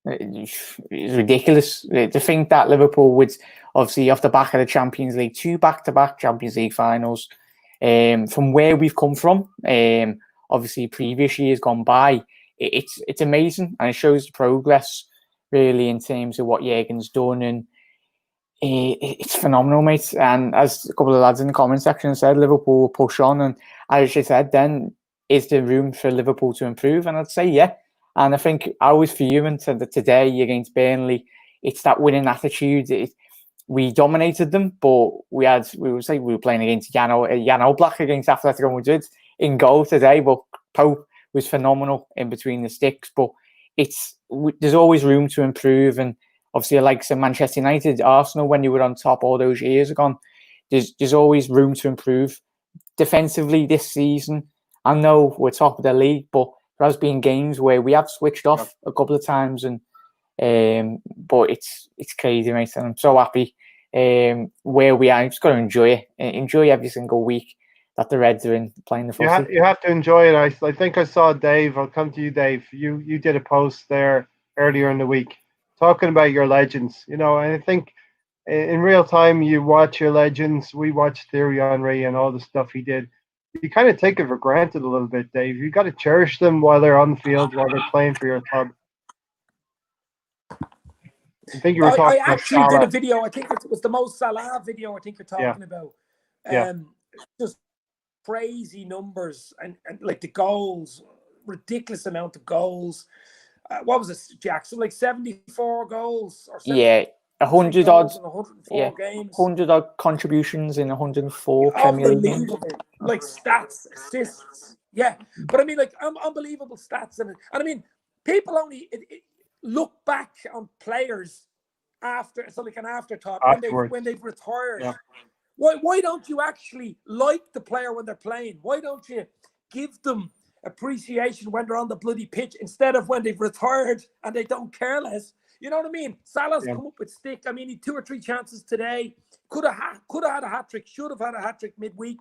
is ridiculous. To think that Liverpool would, obviously off the back of the Champions League, 2 back-to-back Champions League finals, from where we've come from, obviously previous years gone by, it's amazing, and it shows the progress really in terms of what Jurgen's done, and it's phenomenal, mate. And as a couple of lads in the comment section said, Liverpool will push on, and as you said, then is there room for Liverpool to improve? And I'd say yeah. And I think I was fuming today against Burnley. It's that winning attitude. We dominated them, but we were playing against Jan Oblak against Atletico Madrid in goal today. But Pope was phenomenal in between the sticks. But there's always room to improve, and obviously, like some Manchester United, Arsenal, when you were on top all those years ago, there's always room to improve. Defensively this season, I know we're top of the league, but there has been games where we have switched off a couple of times, and but it's crazy, mate. And I'm so happy where we are. You just got to enjoy it. Enjoy every single week that the Reds are in playing the footy. You have to enjoy it. I think I saw Dave. I'll come to you, Dave. You did a post there earlier in the week talking about your legends. And I think in real time you watch your legends. We watched Thierry Henry and all the stuff he did. You kind of take it for granted a little bit, Dave. You got to cherish them while they're on the field, while they're playing for your club. I think you were talking. I actually did a video. I think it was the Mo Salah video. I think you're talking about. Just crazy numbers and like the goals, ridiculous amount of goals. What was it, Jackson? Like 74 goals or 100 odd. 104 games. 100 odd contributions in 104 Premier League games. Like stats, assists. Yeah. But I mean, like unbelievable stats. And I mean, people only look back on players after, it's like an afterthought when they've retired. Yeah. Why don't you actually like the player when they're playing? Why don't you give them appreciation when they're on the bloody pitch instead of when they've retired and they don't care less? You know what I mean? Salah's come up with stick. I mean, he had 2 or 3 chances today. Could have had a hat-trick. Should have had a hat-trick midweek.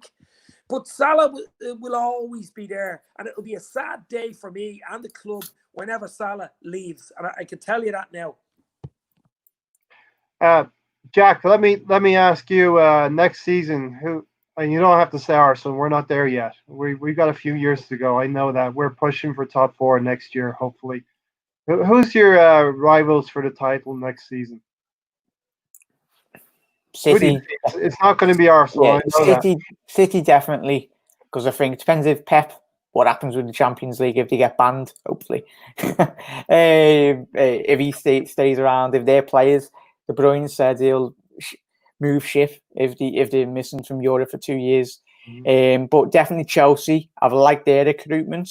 But Salah will always be there. And it'll be a sad day for me and the club whenever Salah leaves. And I can tell you that now. Jack, let me ask you, next season, who, and you don't have to say Arsenal, we're not there yet. We've got a few years to go. I know that. We're pushing for top 4 next year, hopefully. Who's your rivals for the title next season? City. It's not going to be Arsenal. Yeah, City definitely, because I think it depends if what happens with the Champions League if they get banned, hopefully. If he stays around, if their players, De Bruyne said he'll move ship if they're missing from Europe for 2 years. But definitely Chelsea. I've liked their recruitment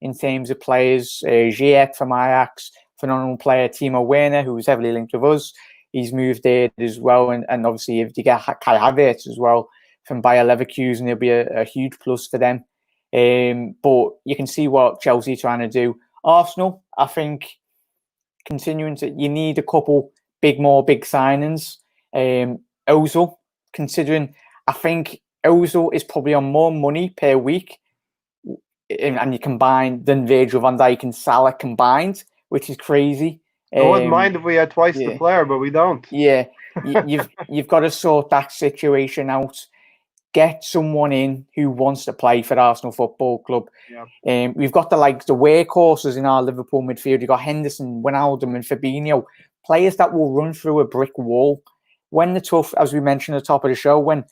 in terms of players. Ziyech from Ajax, phenomenal player. Timo Werner, who's heavily linked with us, he's moved there as well. And obviously, if they get Kai Havertz as well from Bayer Leverkusen, it'll be a huge plus for them. But you can see what Chelsea are trying to do. Arsenal, I think, continuing to, you need a couple big signings. Ozil, considering, I think Ozil is probably on more money per week, and you combine than Virgil van Dijk and Salah combined, which is crazy. I wouldn't mind if we had twice the player, but we don't. Yeah, you've got to sort that situation out. Get someone in who wants to play for Arsenal Football Club. Yeah. We've got the workhorses in our Liverpool midfield. You've got Henderson, Wijnaldum and Fabinho, players that will run through a brick wall. When the tough, as we mentioned at the top of the show, when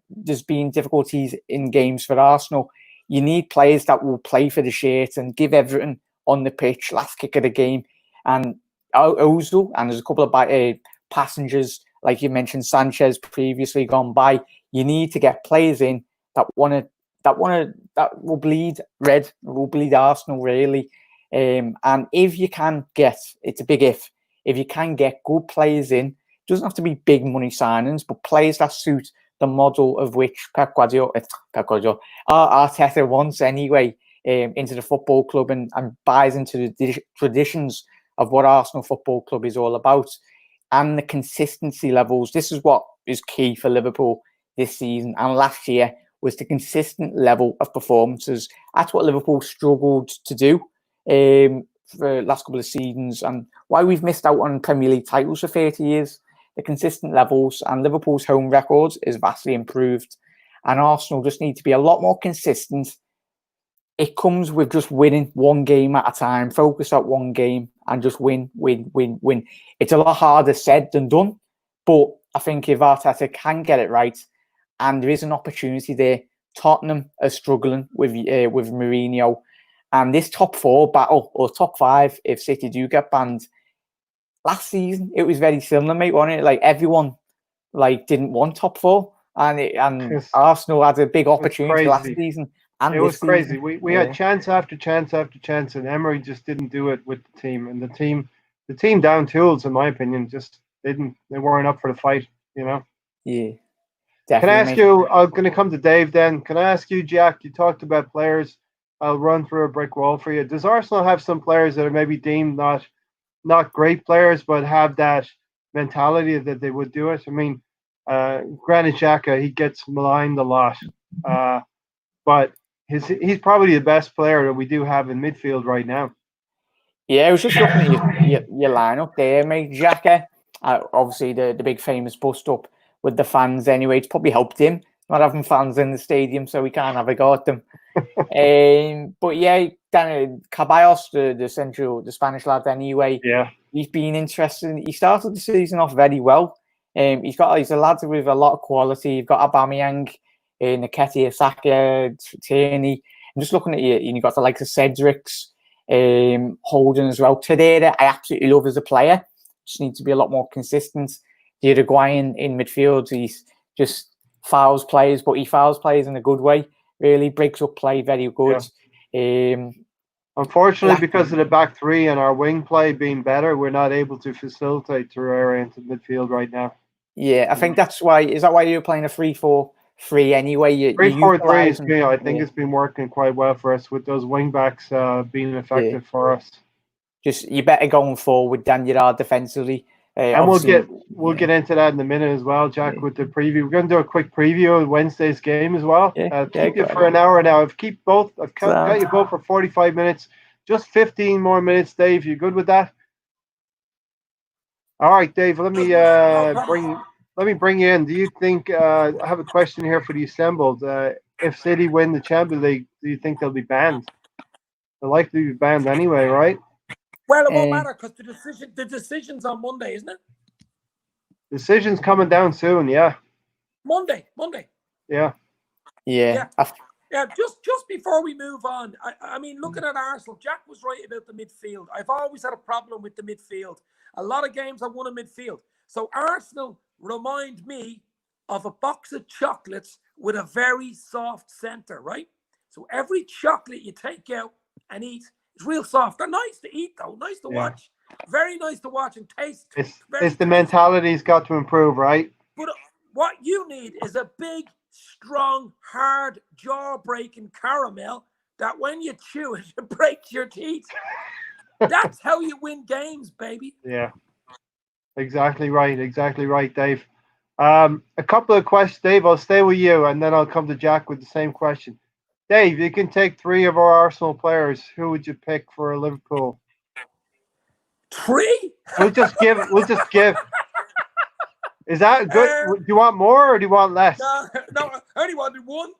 there's been difficulties in games for Arsenal, you need players that will play for the shirt and give everything on the pitch, last kick of the game. And Ozil, and there's a couple of passengers, like you mentioned, Sanchez previously gone by. You need to get players in that will bleed red, will bleed Arsenal really. And if you can get, it's a big if you can get good players in, it doesn't have to be big money signings, but players that suit the model of which Arteta wants anyway, into the football club and buys into the traditions of what Arsenal Football Club is all about, and the consistency levels. This is what is key for Liverpool this season and last year, was the consistent level of performances. That's what Liverpool struggled to do for the last couple of seasons, and why we've missed out on Premier League titles for 30 years. The consistent levels, and Liverpool's home records is vastly improved, and Arsenal just need to be a lot more consistent. It comes with just winning one game at a time, focus at one game and just win. It's a lot harder said than done, but I think if Arteta can get it right, and there is an opportunity there, Tottenham are struggling with Mourinho, and this top four battle, or top five if City do get banned. Last season it was very similar, mate, wasn't it? Like everyone didn't want top four, and Arsenal had a big opportunity last season. And it was crazy. Season. We had chance after chance after chance, and Emery just didn't do it with the team. And the team down tools, in my opinion, just didn't. They weren't up for the fight, you know. Yeah. Definitely. Can I ask you? I'm going to come to Dave then. Can I ask you, Jack? You talked about players. I'll run through a brick wall for you. Does Arsenal have some players that are maybe deemed not great players, but have that mentality that they would do it? I mean, Granit Xhaka, he gets maligned a lot, but he's probably the best player that we do have in midfield right now. Yeah, I was just looking at your lineup there, mate. Xhaka, obviously the big famous bust up with the fans anyway. It's probably helped him not having fans in the stadium, so we can't have a go at them. But yeah, Ceballos, the Spanish lad anyway. Yeah, he's been interesting. He started the season off very well. He's a lad with a lot of quality. You've got Aubameyang, Nketiah, Saka, Tierney. I'm just looking at you, and you've got the likes of Cedric's, Holden as well. Tadera, I absolutely love as a player. Just needs to be a lot more consistent. The Uruguayan in midfield, he's just fouls players, but he fouls players in a good way. Really breaks up play very good. Yeah. Unfortunately, because of the back three and our wing play being better, we're not able to facilitate Torreira into midfield right now. Yeah, I think that's why. Is that why you're playing a 3-4-3 anyway? 3-4-3 is me. I think it's been working quite well for us with those wing backs being effective for us. Just you better going forward than you are defensively. And we'll get into that in a minute as well, Jack, with the preview. We're going to do a quick preview of Wednesday's game as well. Keep you for an hour now. I've got you both for 45 minutes. Just 15 more minutes, Dave. You good with that? All right, Dave. Let me bring you in. Do you think? I have a question here for the assembled. If City win the Champions League, do you think they'll be banned? They're likely to be banned anyway, right? Well, it won't matter because the decision's on Monday, isn't it? Decision's coming down soon, yeah. Monday. Yeah. Just before we move on, I mean, looking at Arsenal, Jack was right about the midfield. I've always had a problem with the midfield. A lot of games I won in midfield. So Arsenal remind me of a box of chocolates with a very soft center, right? So every chocolate you take out and eat, it's real soft. They're nice to eat, though. Nice to watch. Very nice to watch and taste. It's the mentality's got to improve, right? But what you need is a big, strong, hard, jaw-breaking caramel that when you chew it, it breaks your teeth. That's how you win games, baby. Yeah. Exactly right, Dave. A couple of questions, Dave. I'll stay with you, and then I'll come to Jack with the same question. Dave, you can take three of our Arsenal players. Who would you pick for Liverpool? Three? We'll just give. Is that good? Do you want more or do you want less? No, I only wanted one.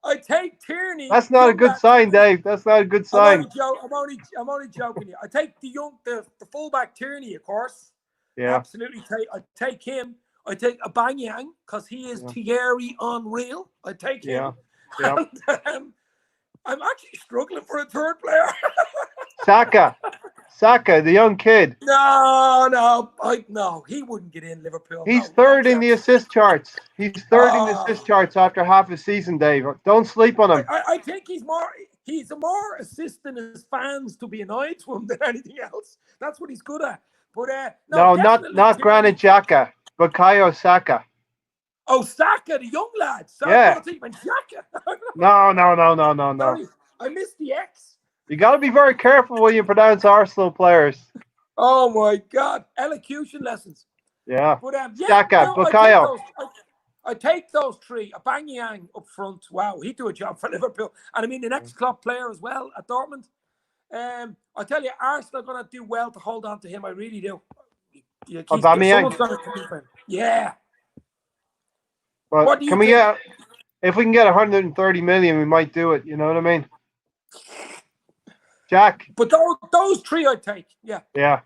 I take Tierney. That's not a good sign, Dave. That's not a good sign. I'm only joking here. I take the fullback Tierney, of course. Yeah. Absolutely. I take him. I take Aubameyang because he is Thierry unreal. I take him. Yeah. And, I'm actually struggling for a third player. Saka, the young kid. No, he wouldn't get in Liverpool. He's third in the assist charts. He's third in the assist charts after half a season, Dave. Don't sleep on him. I think he's a more assist than his fans to be annoyed to him than anything else. That's what he's good at. But no, not Granit Xhaka, Bukayo Saka. Oh, Saka, the young lad. Yeah. Xhaka. No. Sorry, I missed the X. You got to be very careful when you pronounce Arsenal players. Oh my God, elocution lessons. Yeah. But Saka, Bukayo. I take those three. Aubameyang up front. Wow, he'd do a job for Liverpool. And I mean, the next Klopp player as well at Dortmund. I tell you, Arsenal are going to do well to hold on to him. I really do. Aubameyang. Yeah. But can we get? If we can get 130 million, we might do it. You know what I mean? Jack. But those three I'd take. Yeah. Yeah.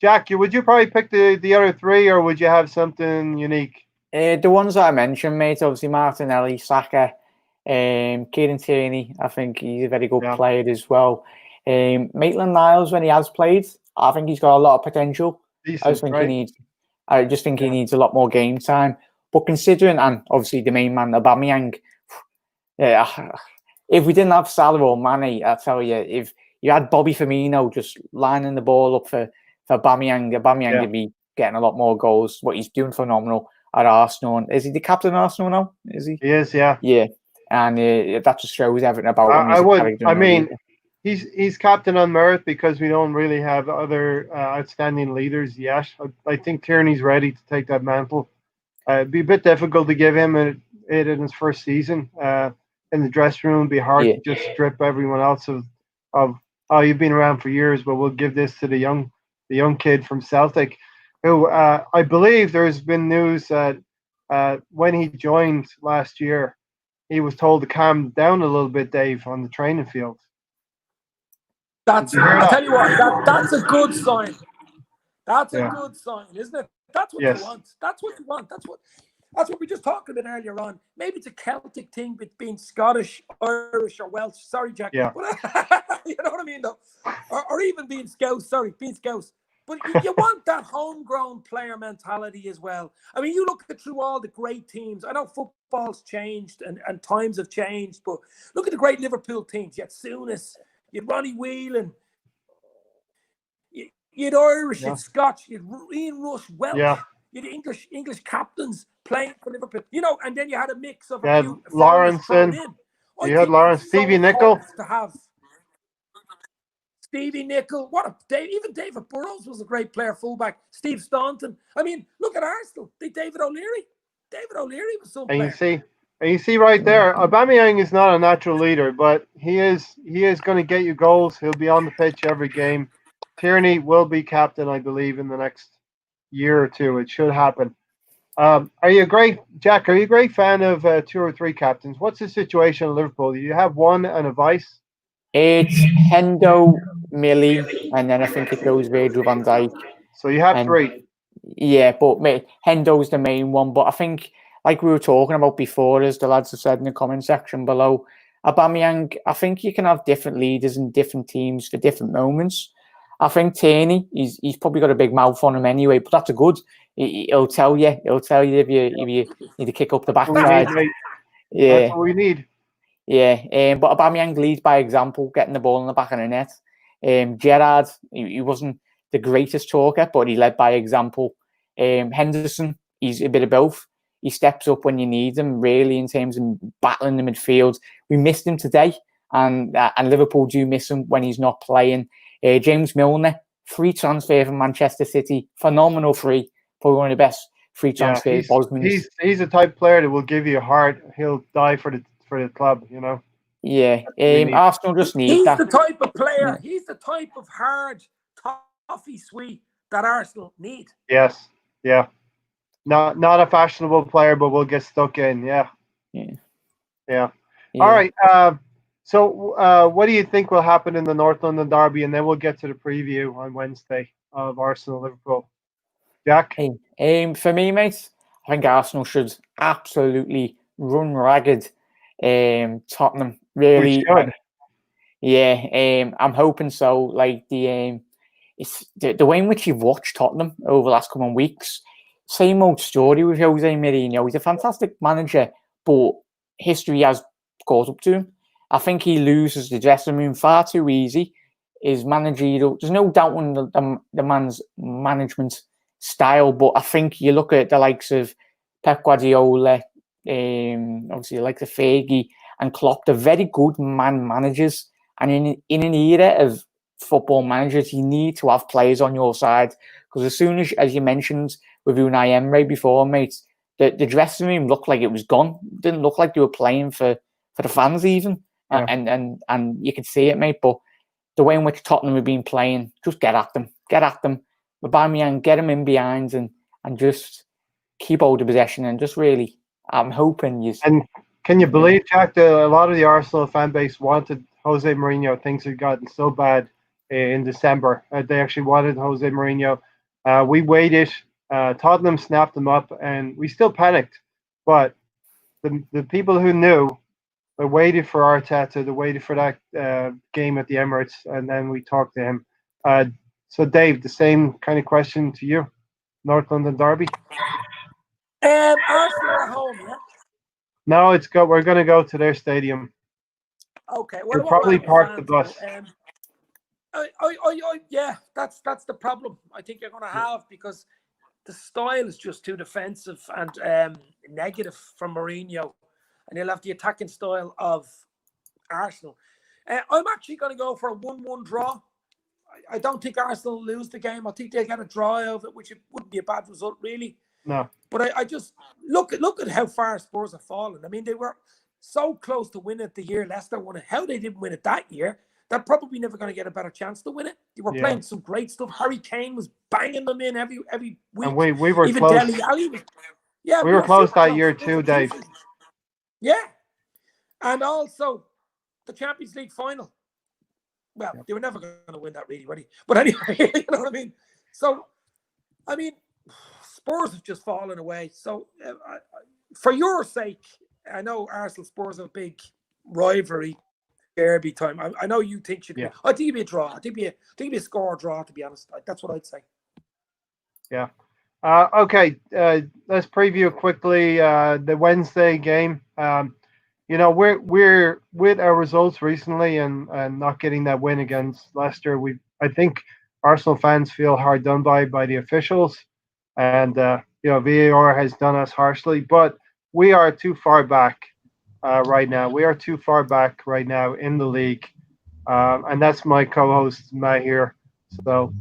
Jack, would you probably pick the other three, or would you have something unique? The ones that I mentioned, mate, obviously Martinelli, Saka, Kieran Tierney. I think he's a very good player as well. Maitland-Niles, when he has played, I think he's got a lot of potential. Decent, I just think he needs a lot more game time. But considering, and obviously the main man, Aubameyang, if we didn't have Salah or Mane, I tell you, if you had Bobby Firmino just lining the ball up for Aubameyang would be getting a lot more goals. What he's doing phenomenal at Arsenal. Is he the captain of Arsenal now? Is he? He is, yeah. Yeah, and that just shows everything about him. He's captain on merit because we don't really have other outstanding leaders yet. I think Tierney's ready to take that mantle. It'd be a bit difficult to give him it in his first season. In the dressing room, it'd be hard to just strip everyone else of you've been around for years, but we'll give this to the young kid from Celtic, who I believe there's been news that when he joined last year, he was told to calm down a little bit, Dave, on the training field. I tell you what, that's a good sign. That's a good sign, isn't it? That's what you want. That's what you want. That's what we just talked about earlier on. Maybe it's a Celtic thing with being Scottish, Irish, or Welsh. Sorry, Jack. Yeah. But, you know what I mean, though? Or even being Scouse. Sorry, being Scouse. But you want that homegrown player mentality as well. I mean, you look through all the great teams. I know football's changed and times have changed, but look at the great Liverpool teams. You had Souness, you had Ronnie Whelan, you had Irish, you had Scotch, you had Ian Rush, Welsh, you had English captains playing for Liverpool. You know, and then you had a mix of Lawrence in. You had Lawrence, Stevie Nicol. To have Stevie Nicol, even David Burrows was a great player, fullback. Steve Staunton. I mean, look at Arsenal. David O'Leary. David O'Leary was some player. And you see right there, Aubameyang is not a natural leader, but he is going to get you goals. He'll be on the pitch every game. Tierney will be captain, I believe, in the next year or two. It should happen. Jack, are you a great fan of 2 or 3 captains? What's the situation in Liverpool? Do you have one and a vice? It's Hendo, Millie, and then I think it goes Virgil van Dijk. So you have 3. Yeah, but Hendo's the main one. But I think, like we were talking about before, as the lads have said in the comment section below, Aubameyang, I think you can have different leaders in different teams for different moments. I think Tierney, he's probably got a big mouth on him anyway, but that's a good. He'll tell you if you need to kick up the backside. That's what we need. Yeah, but Aubameyang leads by example, getting the ball in the back of the net. Gerrard, he wasn't the greatest talker, but he led by example. Henderson, he's a bit of both. He steps up when you need him, really, in terms of battling the midfield. We missed him today, and Liverpool do miss him when he's not playing. James Milner, free transfer from Manchester City, phenomenal free, probably one of the best free transfers. He's a type of player that will give you a heart. He'll die for the club, you know. Yeah, Arsenal just need that. He's the type of player. He's the type of hard, toffee sweet that Arsenal need. Yes. Yeah. Not a fashionable player, but we'll get stuck in. Yeah. Yeah. All right. So what do you think will happen in the North London derby, and then we'll get to the preview on Wednesday of Arsenal Liverpool. Jack? Hey, for me, mate, I think Arsenal should absolutely run ragged. Tottenham really. I'm hoping so. Like it's the way in which you've watched Tottenham over the last couple of weeks. Same old story with Jose Mourinho. He's a fantastic manager, but history has caught up to him. I think he loses the dressing room far too easy. His managerial, there's no doubt on the man's management style, but I think you look at the likes of Pep Guardiola, obviously the likes of Fergie and Klopp, they're very good managers. And in an era of football managers, you need to have players on your side. Because as soon as you mentioned with Unai Emery before, mate, the dressing room looked like it was gone. It didn't look like they were playing for the fans even. Yeah. And you could see it, mate. But the way in which Tottenham have been playing, just get at them. Aubameyang, get him in behind and just keep hold of possession and just really, I'm hoping you. And can you believe, Jack, that a lot of the Arsenal fan base wanted Jose Mourinho? Things had gotten so bad in December. They actually wanted Jose Mourinho. We waited. Tottenham snapped them up, and we still panicked. But the people who knew, they waited for Arteta. They waited for that game at the Emirates, and then we talked to him. So, Dave, the same kind of question to you. North London derby? Arsenal at home, yeah? No, we're going to go to their stadium. Okay. We'll probably park the bus. Yeah, that's the problem I think you're going to have, because the style is just too defensive and negative from Mourinho, and he'll have the attacking style of Arsenal. I'm actually going to go for a 1-1 draw. I don't think Arsenal will lose the game. I think they'll get a draw out of it, which it wouldn't be a bad result, really. No. But I just look at how far Spurs have fallen. I mean, they were so close to winning it the year Leicester won it. How they didn't win it that year, they're probably never going to get a better chance to win it. They were playing some great stuff. Harry Kane was banging them in every week. And we were even close. Dele Alli was, we were close that year too, Dave. Yeah. And also the Champions League final. Well, they were never going to win that, really, were they? But anyway, you know what I mean? So, I mean, Spurs have just fallen away. So, for your sake, I know Arsenal Spurs have a big rivalry, derby time. I know you think should be. I think it'd be a draw. I think it'd be a score draw, to be honest. That's what I'd say. Yeah. Okay. Let's preview quickly the Wednesday game. You know, we're with our results recently and not getting that win against Leicester. I think Arsenal fans feel hard done by the officials, and you know, VAR has done us harshly. But we are too far back right now. We are too far back right now in the league, and that's my co-host Matt here. So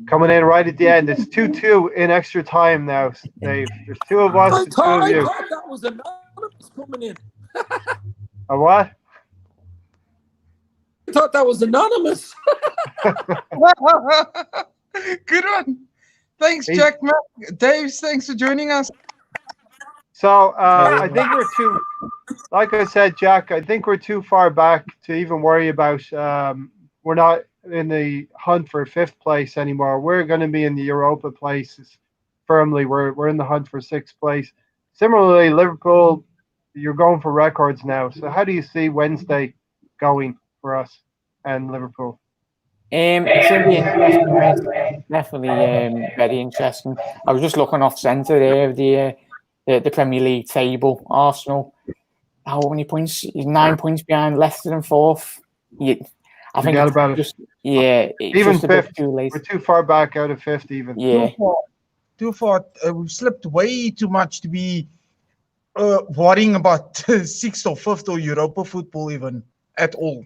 coming in right at the end, it's 2-2 in extra time now, Dave. There's two of us, two of you. I thought that was anonymous coming in. A what? I thought that was anonymous. Good one. Thanks, Jack. Dave, thanks for joining us. So I think we're too, like I said, Jack, I think we're too far back to even worry about, we're not in the hunt for fifth place anymore. We're going to be in the Europa places firmly. We're in the hunt for sixth place. Similarly, Liverpool, you're going for records now. So how do you see Wednesday going for us and Liverpool? It's going to be interesting, mate. Definitely very interesting. I was just looking off centre there of the Premier League table. Arsenal, how many points? He's 9 points behind Leicester in fourth. I think about just, even just fifth. Too late. We're too far back out of fifth, even. Yeah, too far. We've slipped way too much to be worrying about sixth or fifth or Europa football even at all.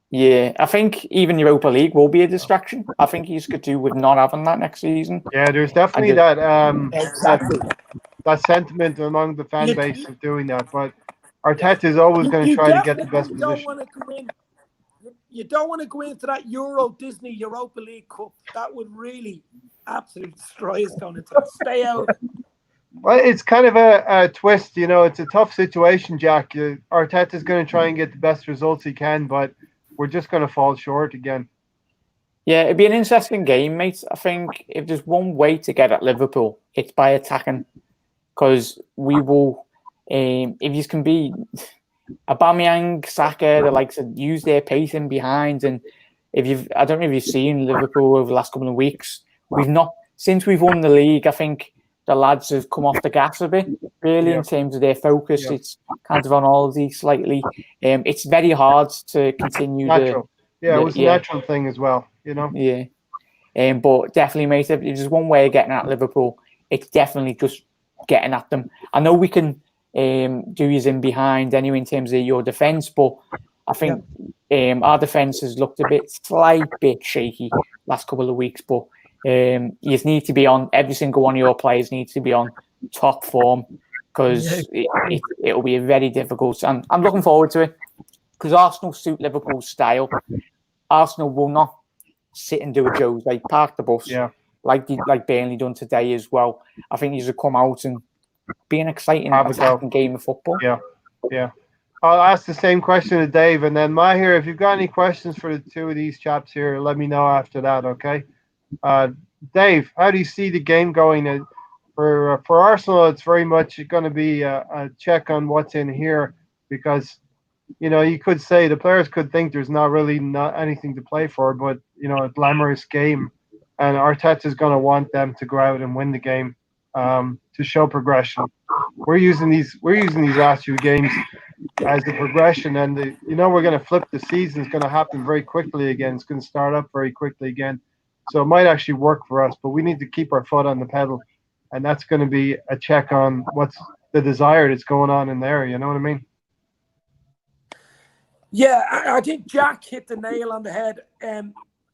Yeah, I think even Europa League will be a distraction. I think he's could do with not having that next season. Yeah, there's definitely that sentiment among the fan base of doing that. But Arteta is always going to try to get the best position. You don't want to go into that Disney Europa League Cup. That would really absolute destroyers going into that. Stay out. Well, it's kind of a twist, It's a tough situation, Jack. Arteta's going to try and get the best results he can, but we're just going to fall short again. Yeah, it'd be an interesting game, mate. I think if there's one way to get at Liverpool, it's by attacking, because we will. If you can be Aubameyang, Saka, the likes of use their pace in behind, and I don't know if you've seen Liverpool over the last couple of weeks. Since we've won the league. I think the lads have come off the gas a bit, really, in terms of their focus. Yeah. It's kind of on Aldi slightly. It's very hard to continue. Natural. It was a natural thing as well, Yeah. But definitely, mate, if there's one way of getting at Liverpool, it's definitely just getting at them. I know we can do you in behind anyway in terms of your defence, but I think our defence has looked a slight bit shaky last couple of weeks, but you need to be on, every single one of your players needs to be on top form, because it'll be very difficult. And I'm looking forward to it, because Arsenal suit Liverpool's style. Arsenal will not sit and do a Joe's, like park the bus, like Burnley done today as well. I think you should come out and be an exciting attacking game of football. Yeah. I'll ask the same question to Dave, and then Maher, if you've got any questions for the two of these chaps here, let me know after that, okay? Dave, how do you see the game going? For Arsenal, it's very much going to be a check on what's in here, because you could say the players could think there's not anything to play for, but a glamorous game, and Arteta's going to want them to go out and win the game to show progression. We're using these last few games as a progression, and we're going to flip the season. It's going to happen very quickly again. It's going to start up very quickly again. So it might actually work for us, but we need to keep our foot on the pedal, and that's going to be a check on what's the desire that's going on in there. You know what I mean? Yeah, I think Jack hit the nail on the head.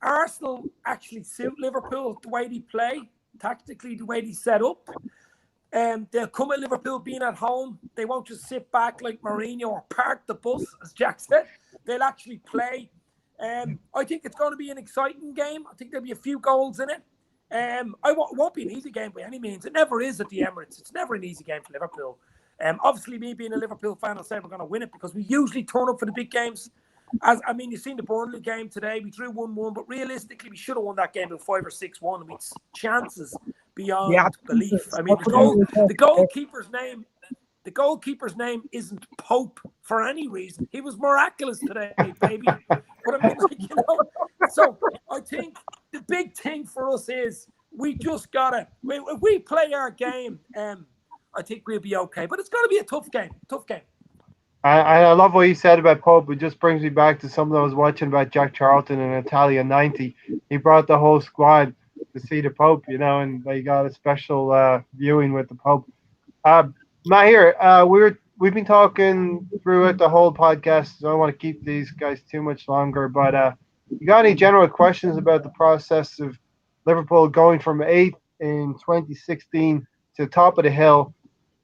Arsenal actually suit Liverpool the way they play, tactically, the way they set up. They'll come at Liverpool being at home. They won't just sit back like Mourinho or park the bus, as Jack said. They'll actually play. I think it's going to be an exciting game. I think there'll be a few goals in it. It won't be an easy game by any means. It never is at the Emirates. It's never an easy game for Liverpool. Obviously, me being a Liverpool fan, I'll say we're going to win it, because we usually turn up for the big games. You've seen the Burnley game today. We drew 1-1, but realistically, we should have won that game with 5 or 6-1. With chances beyond belief. The goalkeeper's name isn't Pope for any reason. He was miraculous today, baby. But so I think the big thing for us is we just gotta. If we play our game, I think we'll be okay. But it's going to be a tough game. I love what you said about Pope. It just brings me back to something I was watching about Jack Charlton in Italia 90. He brought the whole squad to see the Pope, and they got a special viewing with the Pope. Maher, we've been talking throughout the whole podcast, so I don't want to keep these guys too much longer, but you got any general questions about the process of Liverpool going from 8th in 2016 to the top of the hill?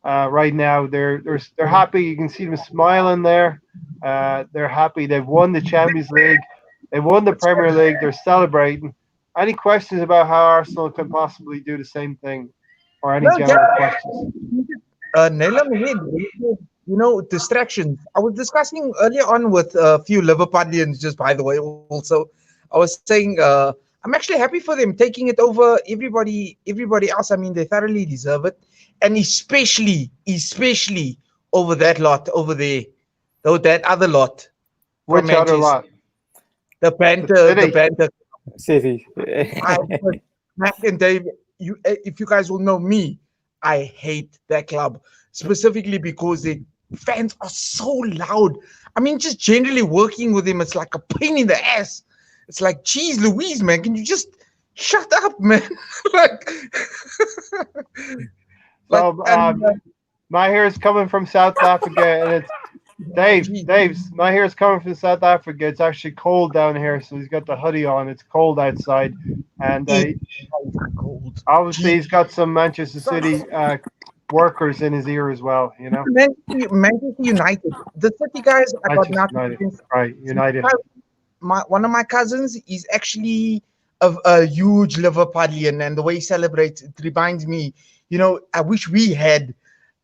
Right now, they're happy. You can see them smiling there. They're happy. They've won the Champions League. They won the Premier League. They're celebrating. Any questions about how Arsenal can possibly do the same thing, or any general questions? Nail on the head. Distractions. I was discussing earlier on with a few Liverpoolians, just by the way. Also, I was saying I'm actually happy for them taking it over everybody else. They thoroughly deserve it. And especially over that lot over there, that other lot. Which other lot? The banter City. Mack and Dave, if you guys will know me, I hate that club, specifically because the fans are so loud. Just generally working with them, it's like a pain in the ass. It's like, geez Louise, man, can you just shut up, man? My hair is coming from South Africa, and it's Dave's. My hair is coming from South Africa. It's actually cold down here, so he's got the hoodie on. It's cold outside, and obviously he's got some Manchester City workers in his ear as well. Manchester United, the City guys. Manchester United, right? United. One of my cousins is actually a huge Liverpudlian, and the way he celebrates, it reminds me, I wish we had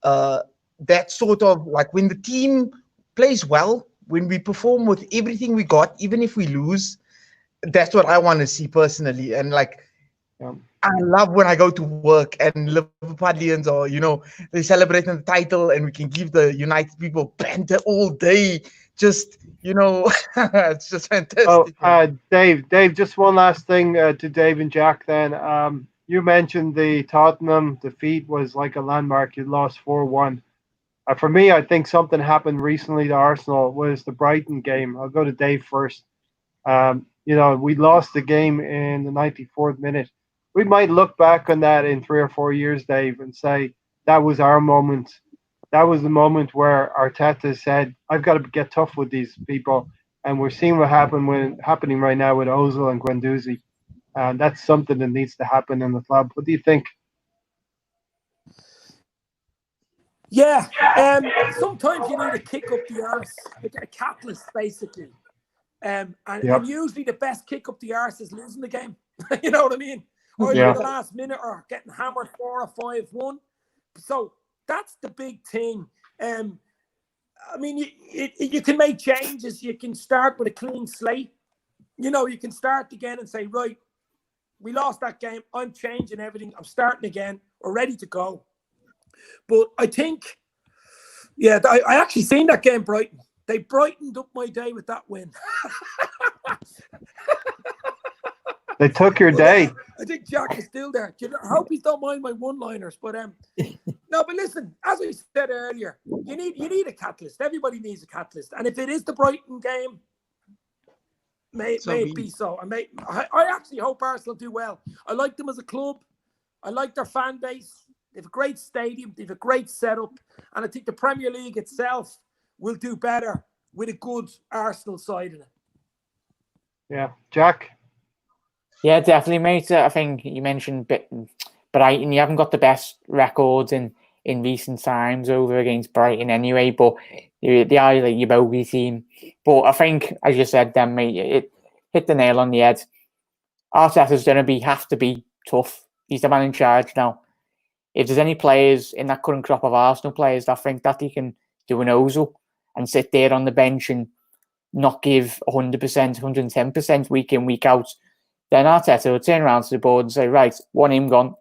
that sort of, like, when the team plays well, when we perform with everything we got, even if we lose, that's what I want to see personally. And like, I love when I go to work and Liverpudlians are, they celebrating the title, and we can give the United people banter all day. Just, it's just fantastic. Dave, just one last thing to Dave and Jack then. You mentioned the Tottenham defeat was like a landmark. You lost 4-1. For me, I think something happened recently to Arsenal was the Brighton game. I'll go to Dave first. We lost the game in the 94th minute. We might look back on that in 3 or 4 years, Dave, and say that was our moment. That was the moment where Arteta said, "I've got to get tough with these people," and we're seeing what happening right now with Ozil and Guendouzi. That's something that needs to happen in the club. What do you think? Yeah, sometimes you need a kick up the arse, like a catalyst, basically. And usually the best kick up the arse is losing the game. You know what I mean? Or in the last minute, or getting hammered 4 or 5-1. So that's the big thing. I mean, you can make changes. You can start with a clean slate. You can start again and say, right, we lost that game. I'm changing everything. I'm starting again. We're ready to go. But I think, I actually seen that game, Brighton. They brightened up my day with that win. They took your day. I think Jack is still there. I hope he don't mind my one-liners. But no, but listen, as I said earlier, you need a catalyst. Everybody needs a catalyst. And if it is the Brighton game, may it be so. I actually hope Arsenal do well. I like them as a club. I like their fan base. They have a great stadium. They have a great setup. And I think the Premier League itself will do better with a good Arsenal side in it. Yeah. Jack? Yeah, definitely, mate. I think you mentioned Brighton. You haven't got the best records in recent times over against Brighton anyway, but they are like your bogey team. But I think, as you said then, mate, it hit the nail on the head. Arteta's going to have to be tough. He's the man in charge now. If there's any players in that current crop of Arsenal players that think that he can do an Ozil and sit there on the bench and not give 100%, 110% week in, week out, then Arteta will turn around to the board and say, right, him gone,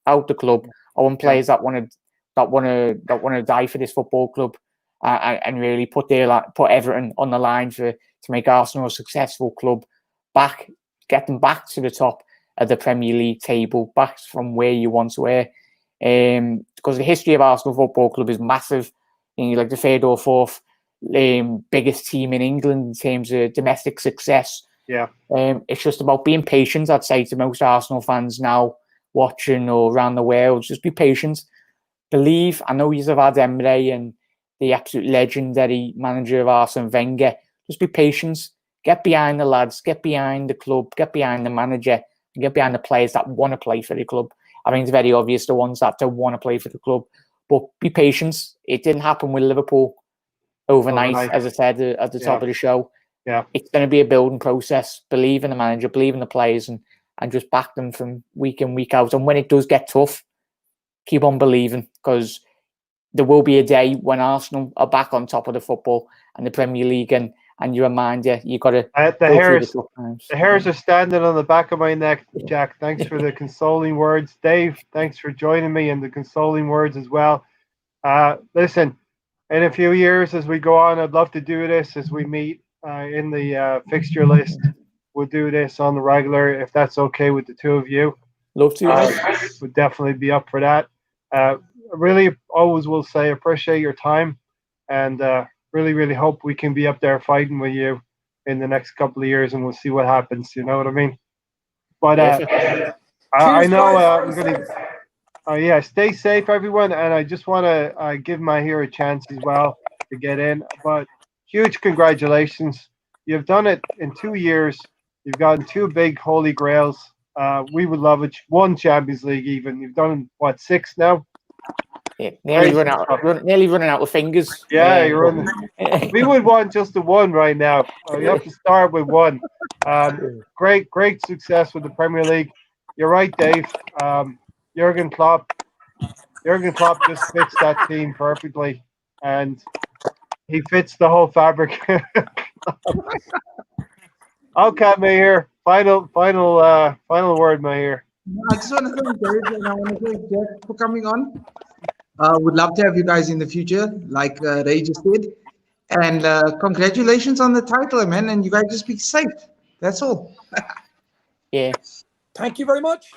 out the club. I want players that want to die for this football club and really put everything on the line to make Arsenal a successful club, get them back to the top of the Premier League table, back from where you once were. Because the history of Arsenal Football Club is massive. Like the third or fourth biggest team in England in terms of domestic success. Yeah. It's just about being patient, I'd say, to most Arsenal fans now watching or around the world. Just be patient. Believe. I know you've had Emre and the absolute legendary manager of Arsene Wenger. Just be patient. Get behind the lads. Get behind the club. Get behind the manager. And get behind the players that want to play for the club. I think it's very obvious the ones that don't want to play for the club. But be patient. It didn't happen with Liverpool overnight. As I said at the top of the show. Yeah, it's going to be a building process. Believe in the manager, believe in the players, and just back them from week in, week out. And when it does get tough, keep on believing, because there will be a day when Arsenal are back on top of the football and the Premier League, and you remind you got to the hairs are standing on the back of my neck. Jack, thanks for the consoling words. Dave, thanks for joining me in the consoling words as well. Listen, in a few years as we go on, I'd love to do this as we meet in the fixture list. We'll do this on the regular if that's okay with the two of you. Love to. Would definitely be up for that. Really, always will say appreciate your time, and really, really hope we can be up there fighting with you in the next couple of years, and we'll see what happens. You know what I mean? But I know I'm gonna. Stay safe, everyone, and I just want to give Mahir a chance as well to get in. But huge congratulations! You've done it in 2 years. You've gotten 2 big holy grails. We would love it. 1 Champions League, even. You've done what, 6 now? Yeah, nearly Great running out of fingers. Yeah, you're on. We would want just the one right now. You have to start with one. Great success with the Premier League. You're right, Dave. Jurgen Klopp just fits that team perfectly, and he fits the whole fabric. Okay, Mayor. Final word, Mayor. I just want to thank Dave and I want to thank Jack for coming on. Would love to have you guys in the future, like Ray just did. And congratulations on the title, man. And you guys just be safe. That's all. Yeah. Thank you very much.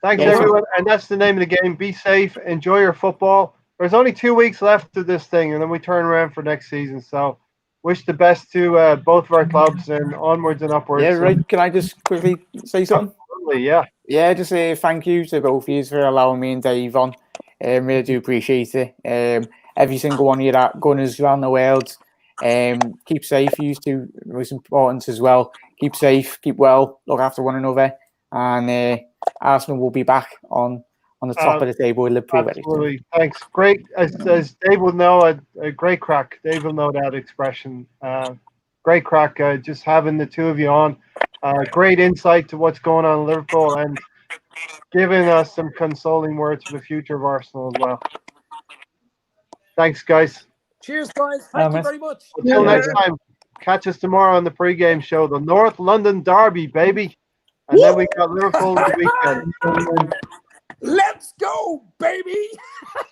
Thanks, everyone. And that's the name of the game. Be safe. Enjoy your football. There's only 2 weeks left of this thing, and then we turn around for next season. So wish the best to both of our clubs and onwards and upwards. Yeah, right. Can I just quickly say something? Absolutely, yeah. Yeah, just say thank you to both of you for allowing me and Dave on. Really do appreciate it. Every single one of you that gunners around the world. Keep safe. You two, most important as well. Keep safe, keep well, look after one another. And Arsenal will be back on the top of the table with Liverpool. Absolutely. Thanks. Great. As Dave will know, a great crack. Dave will know that expression. Great crack. Just having the two of you on. Great insight to what's going on in Liverpool and giving us some consoling words for the future of Arsenal as well. Thanks, guys. Cheers, guys. Thank you very much. Until next time, catch us tomorrow on the pre-game show, the North London Derby, baby. And then we got Liverpool the weekend. Let's go, baby.